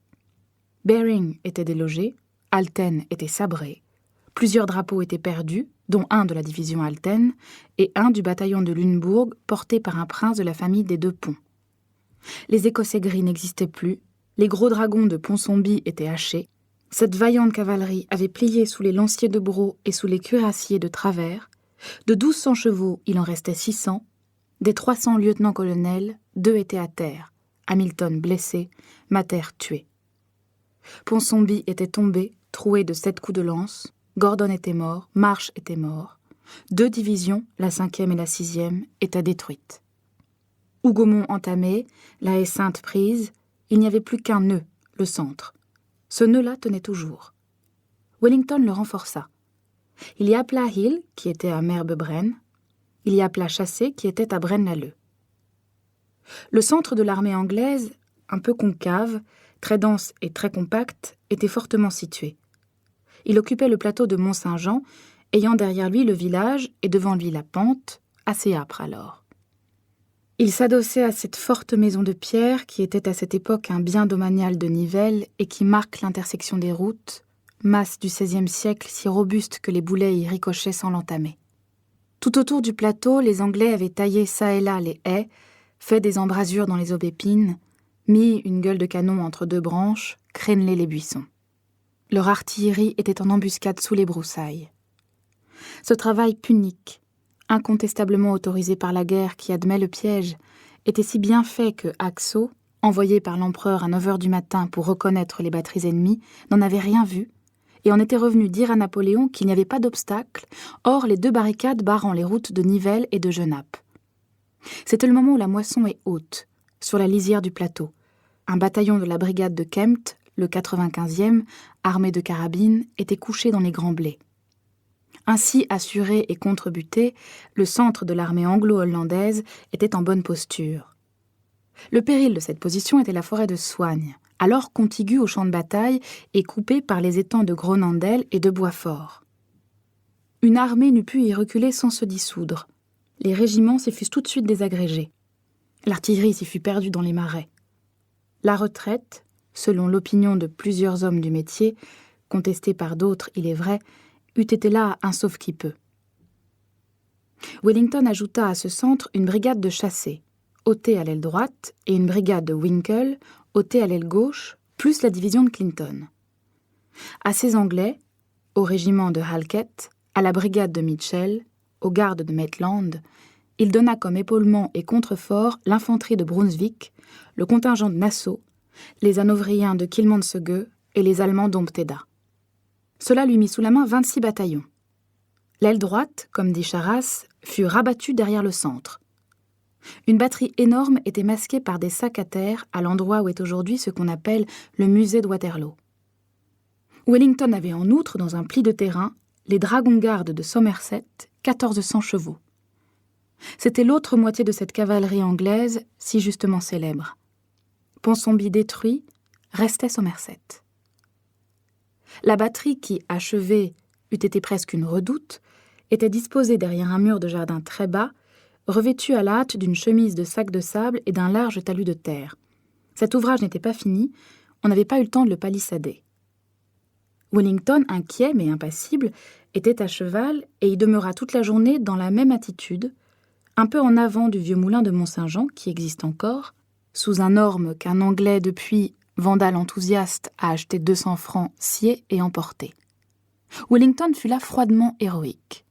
Bering était délogé, Alten était sabré, plusieurs drapeaux étaient perdus, dont un de la division Alten et un du bataillon de Lunebourg porté par un prince de la famille des Deux Ponts. Les Écossais gris n'existaient plus, les gros dragons de Ponsonby étaient hachés, cette vaillante cavalerie avait plié sous les lanciers de Broc et sous les cuirassiers de Travers. De 1200 chevaux, il en restait 600. Des 300 lieutenants-colonels, 2 étaient à terre. Hamilton blessé, Mater tué. Ponsonby était tombé, troué de 7 coups de lance. Gordon était mort, Marsh était mort. 2 divisions, la 5e et la 6e, étaient détruites. Hougomont entamé, la Haie-Sainte prise, il n'y avait plus qu'un nœud, le centre. Ce nœud-là tenait toujours. Wellington le renforça. Il y appela Hill, qui était à Merbe-Braine. Il y appela Chassé, qui était à Braine-l'Alleud. Le centre de l'armée anglaise, un peu concave, très dense et très compact, était fortement situé. Il occupait le plateau de Mont-Saint-Jean, ayant derrière lui le village et devant lui la pente, assez âpre alors. Il s'adossait à cette forte maison de pierre qui était à cette époque un bien domanial de Nivelles et qui marque l'intersection des routes, masse du XVIe siècle si robuste que les boulets y ricochaient sans l'entamer. Tout autour du plateau, les Anglais avaient taillé çà et là les haies, fait des embrasures dans les aubépines, mis une gueule de canon entre 2 branches, crénelé les buissons. Leur artillerie était en embuscade sous les broussailles. Ce travail punique, incontestablement autorisé par la guerre qui admet le piège, était si bien fait que Haxo, envoyé par l'empereur à 9 heures du matin pour reconnaître les batteries ennemies, n'en avait rien vu, et en était revenu dire à Napoléon qu'il n'y avait pas d'obstacle, hors les 2 barricades barrant les routes de Nivelles et de Genappe. C'était le moment où la moisson est haute, sur la lisière du plateau. Un bataillon de la brigade de Kempt, le 95e, armé de carabines, était couché dans les grands blés. Ainsi assuré et contre-buté, le centre de l'armée anglo-hollandaise était en bonne posture. Le péril de cette position était la forêt de Soignes, alors contiguë au champ de bataille et coupée par les étangs de Gronandel et de Boisfort. Une armée n'eût pu y reculer sans se dissoudre. Les régiments s'y fussent tout de suite désagrégés. L'artillerie s'y fut perdue dans les marais. La retraite, selon l'opinion de plusieurs hommes du métier, contestée par d'autres, il est vrai, eût été là un sauve-qui-peut. Wellington ajouta à ce centre une brigade de chassés, ôtée à l'aile droite, et une brigade de Winkle, ôtée à l'aile gauche, plus la division de Clinton. À ces Anglais, au régiment de Halkett, à la brigade de Mitchell, aux gardes de Maitland, il donna comme épaulement et contrefort l'infanterie de Brunswick, le contingent de Nassau, les Hanovriens de Kielmansegge et les Allemands d'Ompteda. Cela lui mit sous la main 26 bataillons. L'aile droite, comme dit Charras, fut rabattue derrière le centre. Une batterie énorme était masquée par des sacs à terre à l'endroit où est aujourd'hui ce qu'on appelle le musée de Waterloo. Wellington avait en outre, dans un pli de terrain, les dragons-gardes de Somerset, 1400 chevaux. C'était l'autre moitié de cette cavalerie anglaise si justement célèbre. Ponsonby détruit, restait Somerset. La batterie qui, achevée, eût été presque une redoute, était disposée derrière un mur de jardin très bas, revêtue à la hâte d'une chemise de sacs de sable et d'un large talus de terre. Cet ouvrage n'était pas fini, on n'avait pas eu le temps de le palissader. Wellington, inquiet mais impassible, était à cheval et y demeura toute la journée dans la même attitude, un peu en avant du vieux moulin de Mont-Saint-Jean, qui existe encore, sous un orme qu'un Anglais depuis, vandale enthousiaste, a acheté 200 francs, scié et emporté. Wellington fut là froidement héroïque.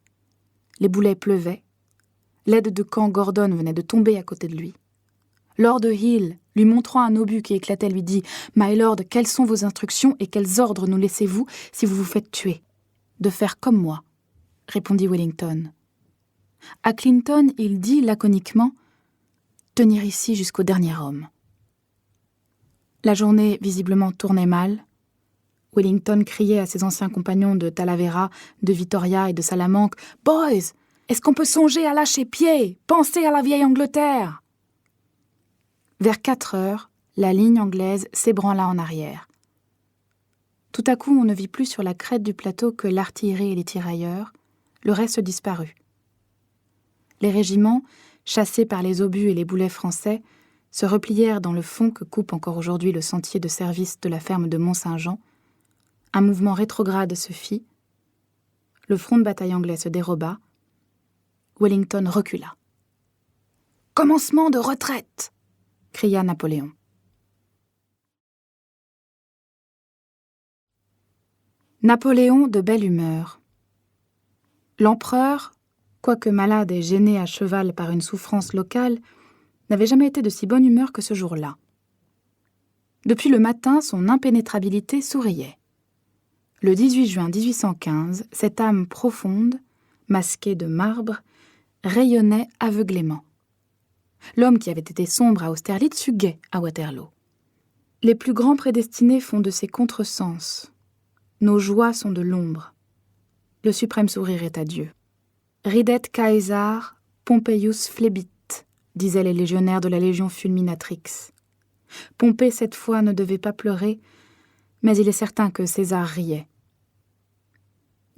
Les boulets pleuvaient. L'aide de camp Gordon venait de tomber à côté de lui. Lord Hill, lui montrant un obus qui éclatait, lui dit « My Lord, quelles sont vos instructions et quels ordres nous laissez-vous si vous vous faites tuer ?»« De faire comme moi, » répondit Wellington. À Clinton, il dit laconiquement « Tenir ici jusqu'au dernier homme. » La journée visiblement tournait mal. Wellington criait à ses anciens compagnons de Talavera, de Vittoria et de Salamanque « Boys, est-ce qu'on peut songer à lâcher pied? Pensez à la vieille Angleterre !» Vers 4 heures, la ligne anglaise s'ébranla en arrière. Tout à coup, on ne vit plus sur la crête du plateau que l'artillerie et les tirailleurs. Le reste disparut. Les régiments, chassés par les obus et les boulets français, se replièrent dans le fond que coupe encore aujourd'hui le sentier de service de la ferme de Mont-Saint-Jean. Un mouvement rétrograde se fit. Le front de bataille anglais se déroba. Wellington recula. « Commencement de retraite !» cria Napoléon. Napoléon de belle humeur. L'empereur, quoique malade et gêné à cheval par une souffrance locale, n'avait jamais été de si bonne humeur que ce jour-là. Depuis le matin, son impénétrabilité souriait. Le 18 juin 1815, cette âme profonde, masquée de marbre, rayonnait aveuglément. L'homme qui avait été sombre à Austerlitz fut gai à Waterloo. Les plus grands prédestinés font de ces contresens. Nos joies sont de l'ombre. Le suprême sourire est à Dieu. Ridet Caesar, Pompeius flebit, disaient les légionnaires de la Légion fulminatrix. Pompée, cette fois, ne devait pas pleurer, mais il est certain que César riait.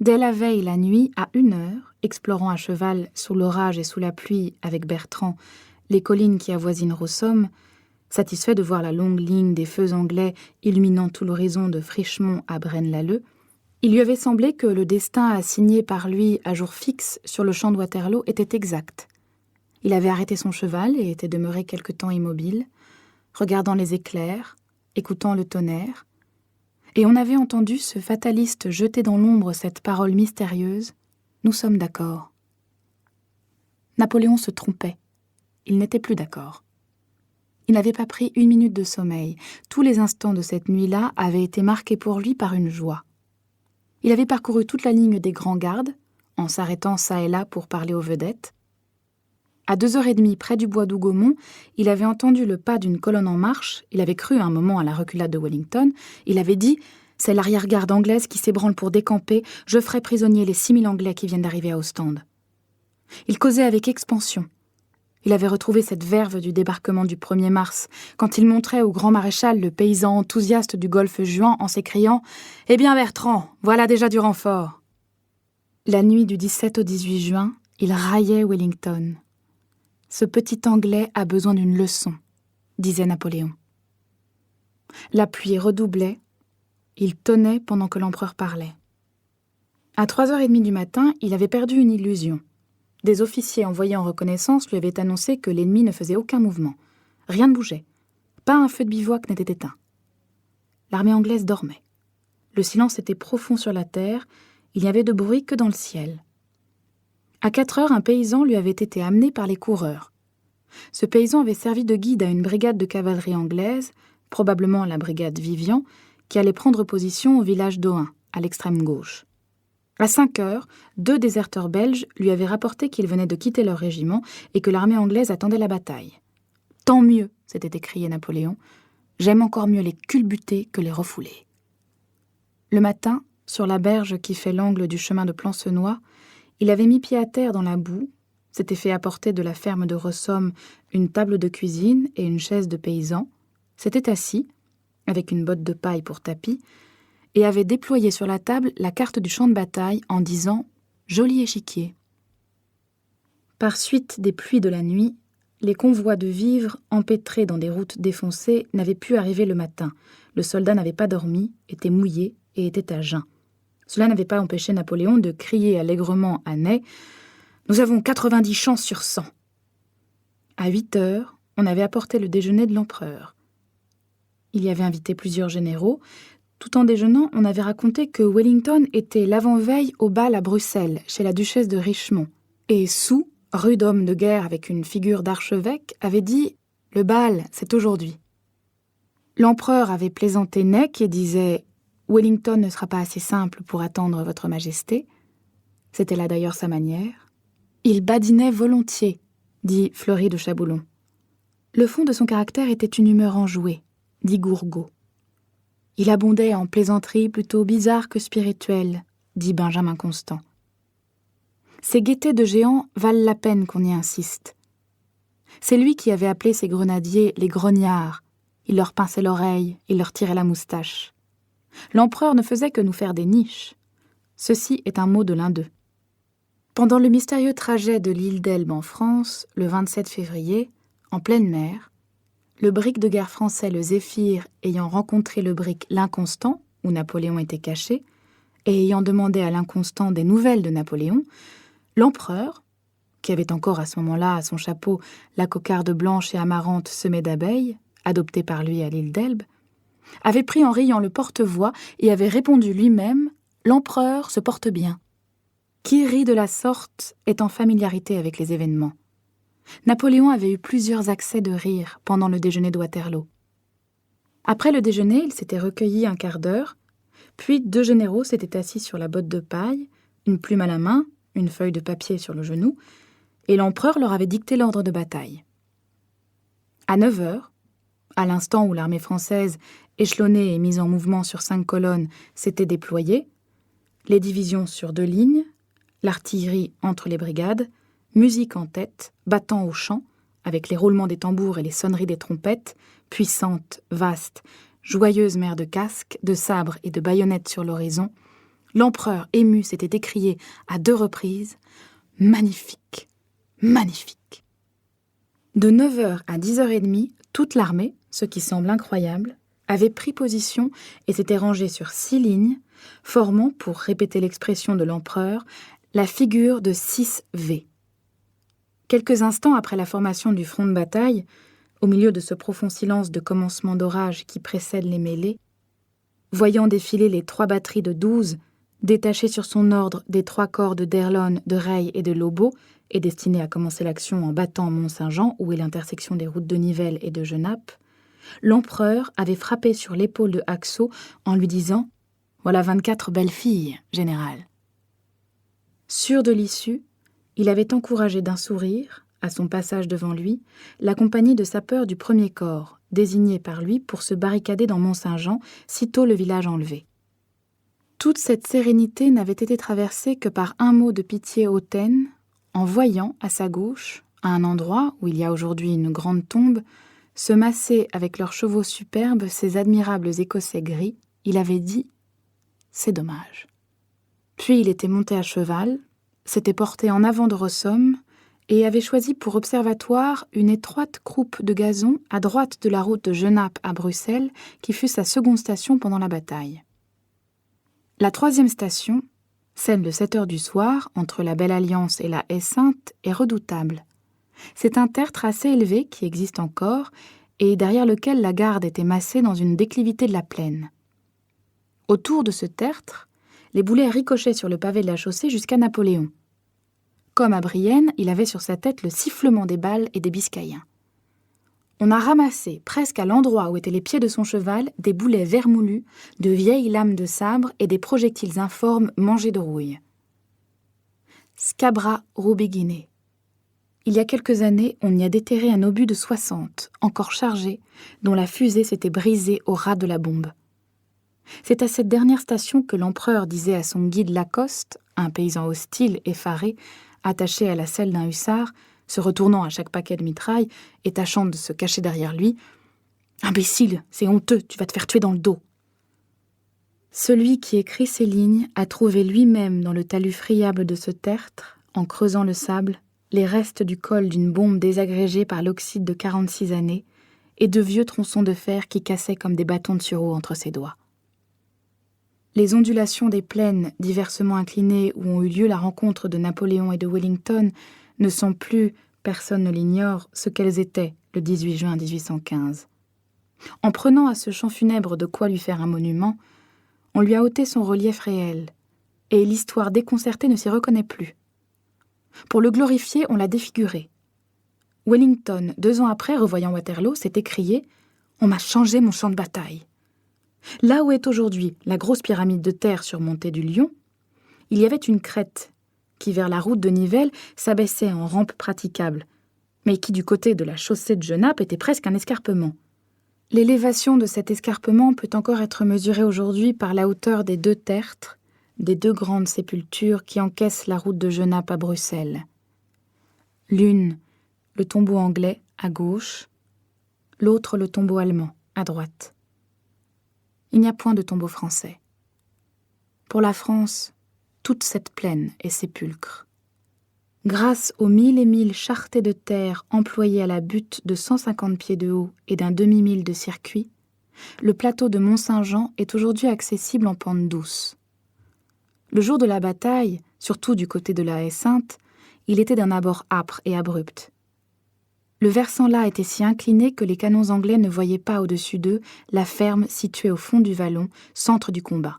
Dès la veille, la nuit, à 1 heure, explorant à cheval, sous l'orage et sous la pluie, avec Bertrand, les collines qui avoisinent Rossomme, satisfait de voir la longue ligne des feux anglais illuminant tout l'horizon de Frischemont à Braine-l'Alleud, il lui avait semblé que le destin assigné par lui à jour fixe sur le champ de Waterloo était exact. Il avait arrêté son cheval et était demeuré quelque temps immobile, regardant les éclairs, écoutant le tonnerre, et on avait entendu ce fataliste jeter dans l'ombre cette parole mystérieuse « Nous sommes d'accord ». Napoléon se trompait. Il n'était plus d'accord. Il n'avait pas pris 1 minute de sommeil. Tous les instants de cette nuit-là avaient été marqués pour lui par une joie. Il avait parcouru toute la ligne des grands gardes, en s'arrêtant çà et là pour parler aux vedettes. À 2h30, près du bois d'Hougomont, il avait entendu le pas d'une colonne en marche. Il avait cru un moment à la reculade de Wellington. Il avait dit C'est l'arrière-garde anglaise qui s'ébranle pour décamper. Je ferai prisonnier les 6000 Anglais qui viennent d'arriver à Ostende. Il causait avec expansion. Il avait retrouvé cette verve du débarquement du 1er mars, quand il montrait au grand maréchal le paysan enthousiaste du golfe Juan en s'écriant « Eh bien Bertrand, voilà déjà du renfort !» La nuit du 17 au 18 juin, il raillait Wellington. « Ce petit Anglais a besoin d'une leçon », disait Napoléon. La pluie redoublait. Il tonnait pendant que l'empereur parlait. À 3h30 du matin, il avait perdu une illusion. Des officiers envoyés en reconnaissance lui avaient annoncé que l'ennemi ne faisait aucun mouvement. Rien ne bougeait. Pas un feu de bivouac n'était éteint. L'armée anglaise dormait. Le silence était profond sur la terre. Il n'y avait de bruit que dans le ciel. À 4h, un paysan lui avait été amené par les coureurs. Ce paysan avait servi de guide à une brigade de cavalerie anglaise, probablement la brigade Vivian, qui allait prendre position au village d'Ohain, à l'extrême gauche. À 5h, 2 déserteurs belges lui avaient rapporté qu'ils venaient de quitter leur régiment et que l'armée anglaise attendait la bataille. « Tant mieux !» s'était écrié Napoléon. « J'aime encore mieux les culbuter que les refouler. » Le matin, sur la berge qui fait l'angle du chemin de Plancenoit, il avait mis pied à terre dans la boue, s'était fait apporter de la ferme de Rossomme une table de cuisine et une chaise de paysan, s'était assis, avec une botte de paille pour tapis, et avait déployé sur la table la carte du champ de bataille en disant « Joli échiquier ». Par suite des pluies de la nuit, les convois de vivres, empêtrés dans des routes défoncées, n'avaient pu arriver le matin. Le soldat n'avait pas dormi, était mouillé et était à jeun. Cela n'avait pas empêché Napoléon de crier allègrement à Ney « Nous avons 90 chances sur 100 ». À 8h, on avait apporté le déjeuner de l'empereur. Il y avait invité plusieurs généraux. Tout en déjeunant, on avait raconté que Wellington était l'avant-veille au bal à Bruxelles, chez la duchesse de Richmond. Et Soult, rude homme de guerre avec une figure d'archevêque, avait dit « Le bal, c'est aujourd'hui ». L'empereur avait plaisanté Ney et disait « Wellington ne sera pas assez simple pour attendre votre majesté ». C'était là d'ailleurs sa manière. « Il badinait volontiers », dit Fleury de Chaboulon. Le fond de son caractère était une humeur enjouée, dit Gourgaud. Il abondait en plaisanteries plutôt bizarres que spirituelles, dit Benjamin Constant. Ces gaietés de géant valent la peine qu'on y insiste. C'est lui qui avait appelé ses grenadiers les grognards. Il leur pinçait l'oreille, il leur tirait la moustache. L'empereur ne faisait que nous faire des niches. Ceci est un mot de l'un d'eux. Pendant le mystérieux trajet de l'île d'Elbe en France, le 27 février, en pleine mer, le brick de guerre français, le Zéphyr, ayant rencontré le brick l'Inconstant, où Napoléon était caché, et ayant demandé à l'Inconstant des nouvelles de Napoléon, l'empereur, qui avait encore à ce moment-là à son chapeau la cocarde blanche et amarante semée d'abeilles, adoptée par lui à l'île d'Elbe, avait pris en riant le porte-voix et avait répondu lui-même « L'empereur se porte bien ». Qui rit de la sorte est en familiarité avec les événements. Napoléon avait eu plusieurs accès de rire pendant le déjeuner de Waterloo. Après le déjeuner, il s'était recueilli un quart d'heure, puis 2 généraux s'étaient assis sur la botte de paille, une plume à la main, une feuille de papier sur le genou, et l'empereur leur avait dicté l'ordre de bataille. À 9h, à l'instant où l'armée française, échelonnée et mise en mouvement sur 5 colonnes, s'était déployée, les divisions sur 2 lignes, l'artillerie entre les brigades, musique en tête, battant au chant, avec les roulements des tambours et les sonneries des trompettes, puissante, vaste, joyeuse mer de casques, de sabres et de baïonnettes sur l'horizon, l'empereur ému s'était écrié à 2 reprises « Magnifique, magnifique !» De 9h à 10h30, toute l'armée, ce qui semble incroyable, avait pris position et s'était rangée sur 6 lignes, formant, pour répéter l'expression de l'empereur, la figure de 6 V. Quelques instants après la formation du front de bataille, au milieu de ce profond silence de commencement d'orage qui précède les mêlées, voyant défiler les 3 batteries de 12, détachées sur son ordre des 3 corps de d'Erlon, de Reille et de Lobau, et destinées à commencer l'action en battant Mont-Saint-Jean, où est l'intersection des routes de Nivelles et de Genappe, l'empereur avait frappé sur l'épaule de Haxo en lui disant « Voilà 24 belles filles, général ». Sûr de l'issue, il avait encouragé d'un sourire, à son passage devant lui, la compagnie de sapeurs du 1er corps, désignée par lui pour se barricader dans Mont-Saint-Jean, sitôt le village enlevé. Toute cette sérénité n'avait été traversée que par un mot de pitié hautaine, en voyant, à sa gauche, à un endroit où il y a aujourd'hui une grande tombe, se masser avec leurs chevaux superbes ces admirables Écossais gris, il avait dit « C'est dommage ». Puis il était monté à cheval, s'était porté en avant de Rossomme et avait choisi pour observatoire une étroite croupe de gazon à droite de la route de Genappe à Bruxelles, qui fut sa seconde station pendant la bataille. La troisième station, celle de 7 heures du soir, entre la Belle Alliance et la Haie-Sainte, est redoutable. C'est un tertre assez élevé qui existe encore et derrière lequel la garde était massée dans une déclivité de la plaine. Autour de ce tertre, les boulets ricochaient sur le pavé de la chaussée jusqu'à Napoléon. Comme à Brienne, il avait sur sa tête le sifflement des balles et des biscayens. On a ramassé, presque à l'endroit où étaient les pieds de son cheval, des boulets vermoulus, de vieilles lames de sabre et des projectiles informes mangés de rouille. Scabra rubigine. Il y a quelques années, on y a déterré un obus de 60, encore chargé, dont la fusée s'était brisée au ras de la bombe. C'est à cette dernière station que l'empereur disait à son guide Lacoste, un paysan hostile, effaré, attaché à la selle d'un hussard, se retournant à chaque paquet de mitraille et tâchant de se cacher derrière lui, « Imbécile, c'est honteux, tu vas te faire tuer dans le dos !» Celui qui écrit ces lignes a trouvé lui-même dans le talus friable de ce tertre, en creusant le sable, les restes du col d'une bombe désagrégée par l'oxyde de 46 années et de vieux tronçons de fer qui cassaient comme des bâtons de sureau entre ses doigts. Les ondulations des plaines diversement inclinées où ont eu lieu la rencontre de Napoléon et de Wellington ne sont plus, personne ne l'ignore, ce qu'elles étaient le 18 juin 1815. En prenant à ce champ funèbre de quoi lui faire un monument, on lui a ôté son relief réel, et l'histoire déconcertée ne s'y reconnaît plus. Pour le glorifier, on l'a défiguré. Wellington, 2 ans après, revoyant Waterloo, s'est écrié « On m'a changé mon champ de bataille ». Là où est aujourd'hui la grosse pyramide de terre surmontée du lion, il y avait une crête qui, vers la route de Nivelles, s'abaissait en rampe praticable, mais qui, du côté de la chaussée de Genappe, était presque un escarpement. L'élévation de cet escarpement peut encore être mesurée aujourd'hui par la hauteur des 2 tertres, des 2 grandes sépultures qui encaissent la route de Genappe à Bruxelles. L'une, le tombeau anglais, à gauche, l'autre, le tombeau allemand, à droite. Il n'y a point de tombeau français. Pour la France, toute cette plaine est sépulcre. Grâce aux 1000 et 1000 charretées de terre employées à la butte de 150 pieds de haut et d'un demi-mille de circuit, le plateau de Mont-Saint-Jean est aujourd'hui accessible en pente douce. Le jour de la bataille, surtout du côté de la Haie-Sainte, il était d'un abord âpre et abrupt. Le versant là était si incliné que les canons anglais ne voyaient pas au-dessus d'eux la ferme située au fond du vallon, centre du combat.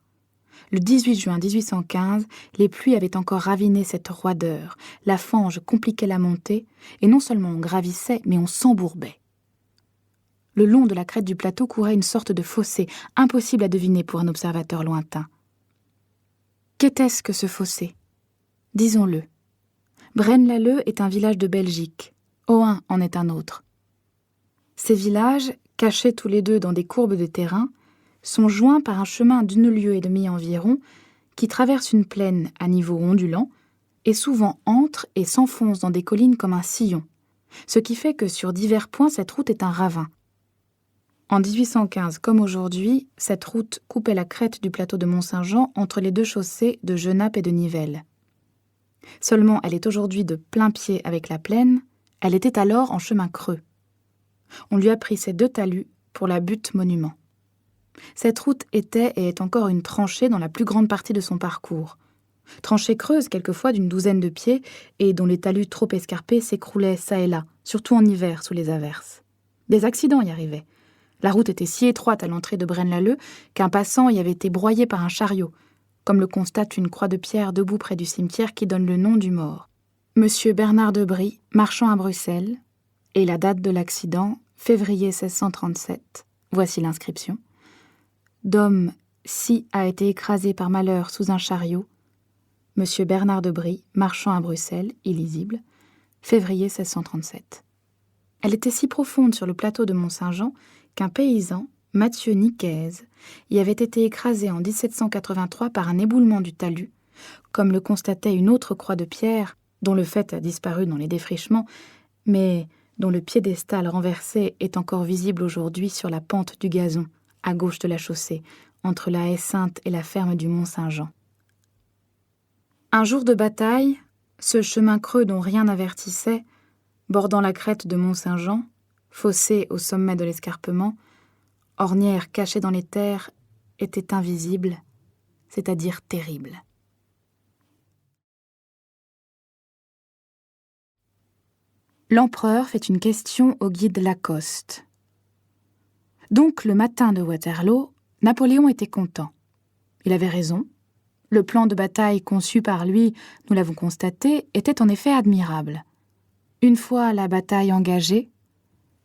Le 18 juin 1815, les pluies avaient encore raviné cette roideur, la fange compliquait la montée, et non seulement on gravissait, mais on s'embourbait. Le long de la crête du plateau courait une sorte de fossé, impossible à deviner pour un observateur lointain. Qu'était-ce que ce fossé ? Disons-le. Braine-l'Alleud est un village de Belgique. Ohain en est un autre. Ces villages, cachés tous les deux dans des courbes de terrain, sont joints par un chemin d'1 lieue et demie environ qui traverse une plaine à niveau ondulant et souvent entre et s'enfonce dans des collines comme un sillon, ce qui fait que sur divers points cette route est un ravin. En 1815 comme aujourd'hui, cette route coupait la crête du plateau de Mont-Saint-Jean entre les 2 chaussées de Genappe et de Nivelles. Seulement elle est aujourd'hui de plein pied avec la plaine, elle était alors en chemin creux. On lui a pris ces 2 talus pour la butte monument. Cette route était et est encore une tranchée dans la plus grande partie de son parcours. Tranchée creuse quelquefois d'une 12aine de pieds et dont les talus trop escarpés s'écroulaient çà et là, surtout en hiver sous les averses. Des accidents y arrivaient. La route était si étroite à l'entrée de Braine-l'Alleud qu'un passant y avait été broyé par un chariot, comme le constate une croix de pierre debout près du cimetière qui donne le nom du mort. Monsieur Bernard de Brie, marchand à Bruxelles, et la date de l'accident, février 1637, voici l'inscription. D'homme, si a été écrasé par malheur sous un chariot, Monsieur Bernard de Brie, marchand à Bruxelles, illisible, février 1637. Elle était si profonde sur le plateau de Mont-Saint-Jean qu'un paysan, Mathieu Nicaise, y avait été écrasé en 1783 par un éboulement du talus, comme le constatait une autre croix de pierre, dont le faîte a disparu dans les défrichements, mais dont le piédestal renversé est encore visible aujourd'hui sur la pente du gazon, à gauche de la chaussée, entre la haie Sainte et la ferme du Mont-Saint-Jean. Un jour de bataille, ce chemin creux dont rien n'avertissait, bordant la crête de Mont-Saint-Jean, fossé au sommet de l'escarpement, ornière cachée dans les terres, était invisible, c'est-à-dire terrible. L'empereur fait une question au guide Lacoste. Donc, le matin de Waterloo, Napoléon était content. Il avait raison. Le plan de bataille conçu par lui, nous l'avons constaté, était en effet admirable. Une fois la bataille engagée,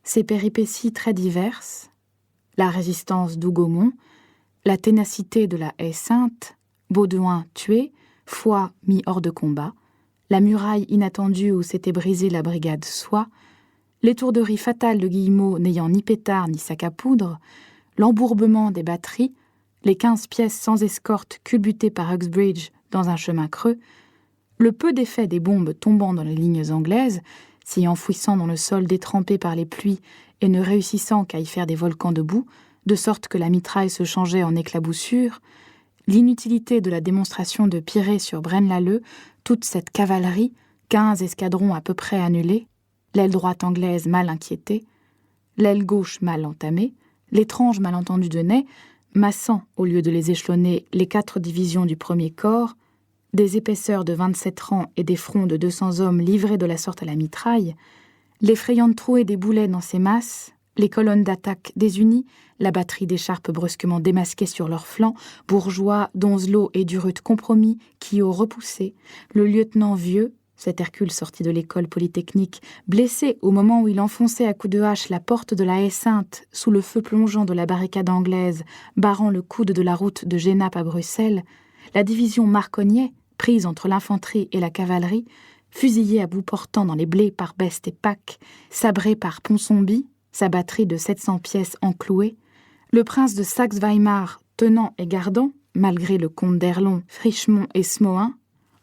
ses péripéties très diverses, la résistance d'Hougomont, la ténacité de la haie Sainte, Baudouin tué, Foy mis hors de combat, la muraille inattendue où s'était brisée la brigade Soye, l'étourderie fatale de Guillemot n'ayant ni pétard ni sac à poudre, l'embourbement des batteries, les 15 pièces sans escorte culbutées par Uxbridge dans un chemin creux, le peu d'effet des bombes tombant dans les lignes anglaises, s'y enfouissant dans le sol détrempé par les pluies et ne réussissant qu'à y faire des volcans de boue, de sorte que la mitraille se changeait en éclaboussures, l'inutilité de la démonstration de Piré sur Braine-l'Alleud, toute cette cavalerie, 15 escadrons à peu près annulés, l'aile droite anglaise mal inquiétée, l'aile gauche mal entamée, l'étrange malentendu de Ney, massant, au lieu de les échelonner, les 4 divisions du premier corps, des épaisseurs de 27 rangs et des fronts de 200 hommes livrés de la sorte à la mitraille, l'effrayante trouée des boulets dans ces masses, les colonnes d'attaque désunies, la batterie d'écharpes brusquement démasquée sur leurs flancs, Bourgeois, Donzelot et Durut compromis, Quillot repoussé, le lieutenant Vieux, cet Hercule sorti de l'école polytechnique, blessé au moment où il enfonçait à coups de hache la porte de la haie Sainte sous le feu plongeant de la barricade anglaise, barrant le coude de la route de Genappe à Bruxelles, la division Marcognet, prise entre l'infanterie et la cavalerie, fusillée à bout portant dans les blés par Best et Pack, sabrée par Ponsonby, sa batterie de 700 pièces enclouée, le prince de Saxe-Weimar tenant et gardant, malgré le comte d'Erlon, Frischemont et Smohain,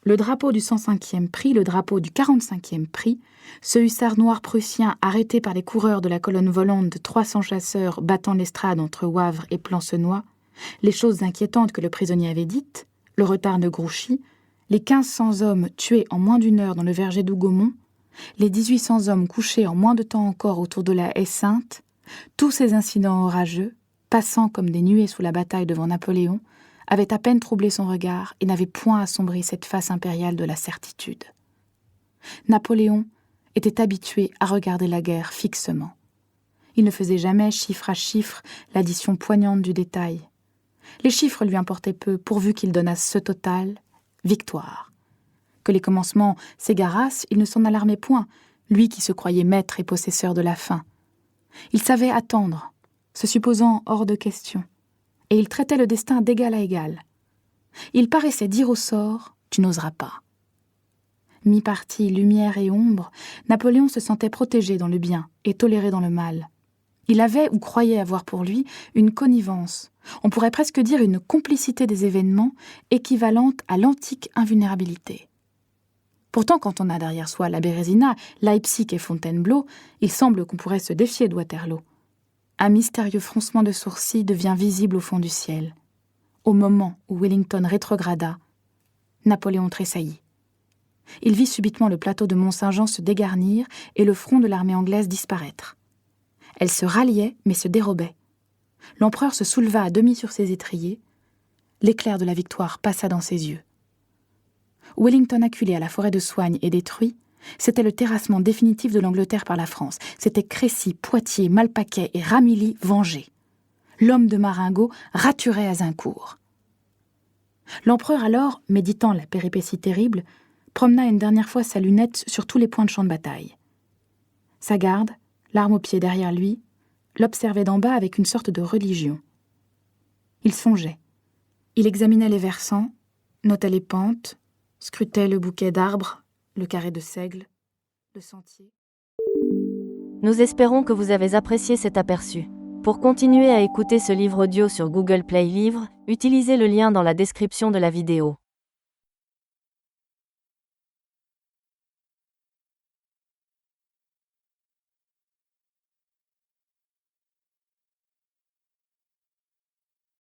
le drapeau du 105e prix, le drapeau du 45e prix, ce hussard noir prussien arrêté par les coureurs de la colonne volante de 300 chasseurs battant l'estrade entre Wavre et Plancenoit, les choses inquiétantes que le prisonnier avait dites, le retard de Grouchy, les 1500 hommes tués en moins d'1 heure dans le verger d'Hougomont, les 1800 hommes couchés en moins de temps encore autour de la haie Sainte, tous ces incidents orageux, passant comme des nuées sous la bataille devant Napoléon, avaient à peine troublé son regard et n'avaient point assombri cette face impériale de la certitude. Napoléon était habitué à regarder la guerre fixement. Il ne faisait jamais, chiffre à chiffre, l'addition poignante du détail. Les chiffres lui importaient peu, pourvu qu'ils donnassent ce total, victoire. Que les commencements s'égarassent, il ne s'en alarmait point, lui qui se croyait maître et possesseur de la fin. Il savait attendre, se supposant hors de question, et il traitait le destin d'égal à égal. Il paraissait dire au sort « tu n'oseras pas ». Mi-parti lumière et ombre, Napoléon se sentait protégé dans le bien et toléré dans le mal. Il avait, ou croyait avoir pour lui, une connivence, on pourrait presque dire une complicité des événements équivalente à l'antique invulnérabilité. Pourtant, quand on a derrière soi la Bérésina, Leipzig et Fontainebleau, il semble qu'on pourrait se défier de Waterloo. Un mystérieux froncement de sourcils devient visible au fond du ciel. Au moment où Wellington rétrograda, Napoléon tressaillit. Il vit subitement le plateau de Mont-Saint-Jean se dégarnir et le front de l'armée anglaise disparaître. Elle se ralliait, mais se dérobait. L'empereur se souleva à demi sur ses étriers. L'éclair de la victoire passa dans ses yeux. Wellington acculé à la forêt de Soignes et détruit, c'était le terrassement définitif de l'Angleterre par la France. C'était Crécy, Poitiers, Malpaquet et Ramillies vengés. L'homme de Marengo raturait Azincourt. L'empereur alors, méditant la péripétie terrible, promena une dernière fois sa lunette sur tous les points de champ de bataille. Sa garde, l'arme au pied derrière lui, l'observait d'en bas avec une sorte de religion. Il songeait. Il examinait les versants, notait les pentes, scrutait le bouquet d'arbres, le carré de seigle, le sentier. Nous espérons que vous avez apprécié cet aperçu. Pour continuer à écouter ce livre audio sur Google Play Livres, utilisez le lien dans la description de la vidéo.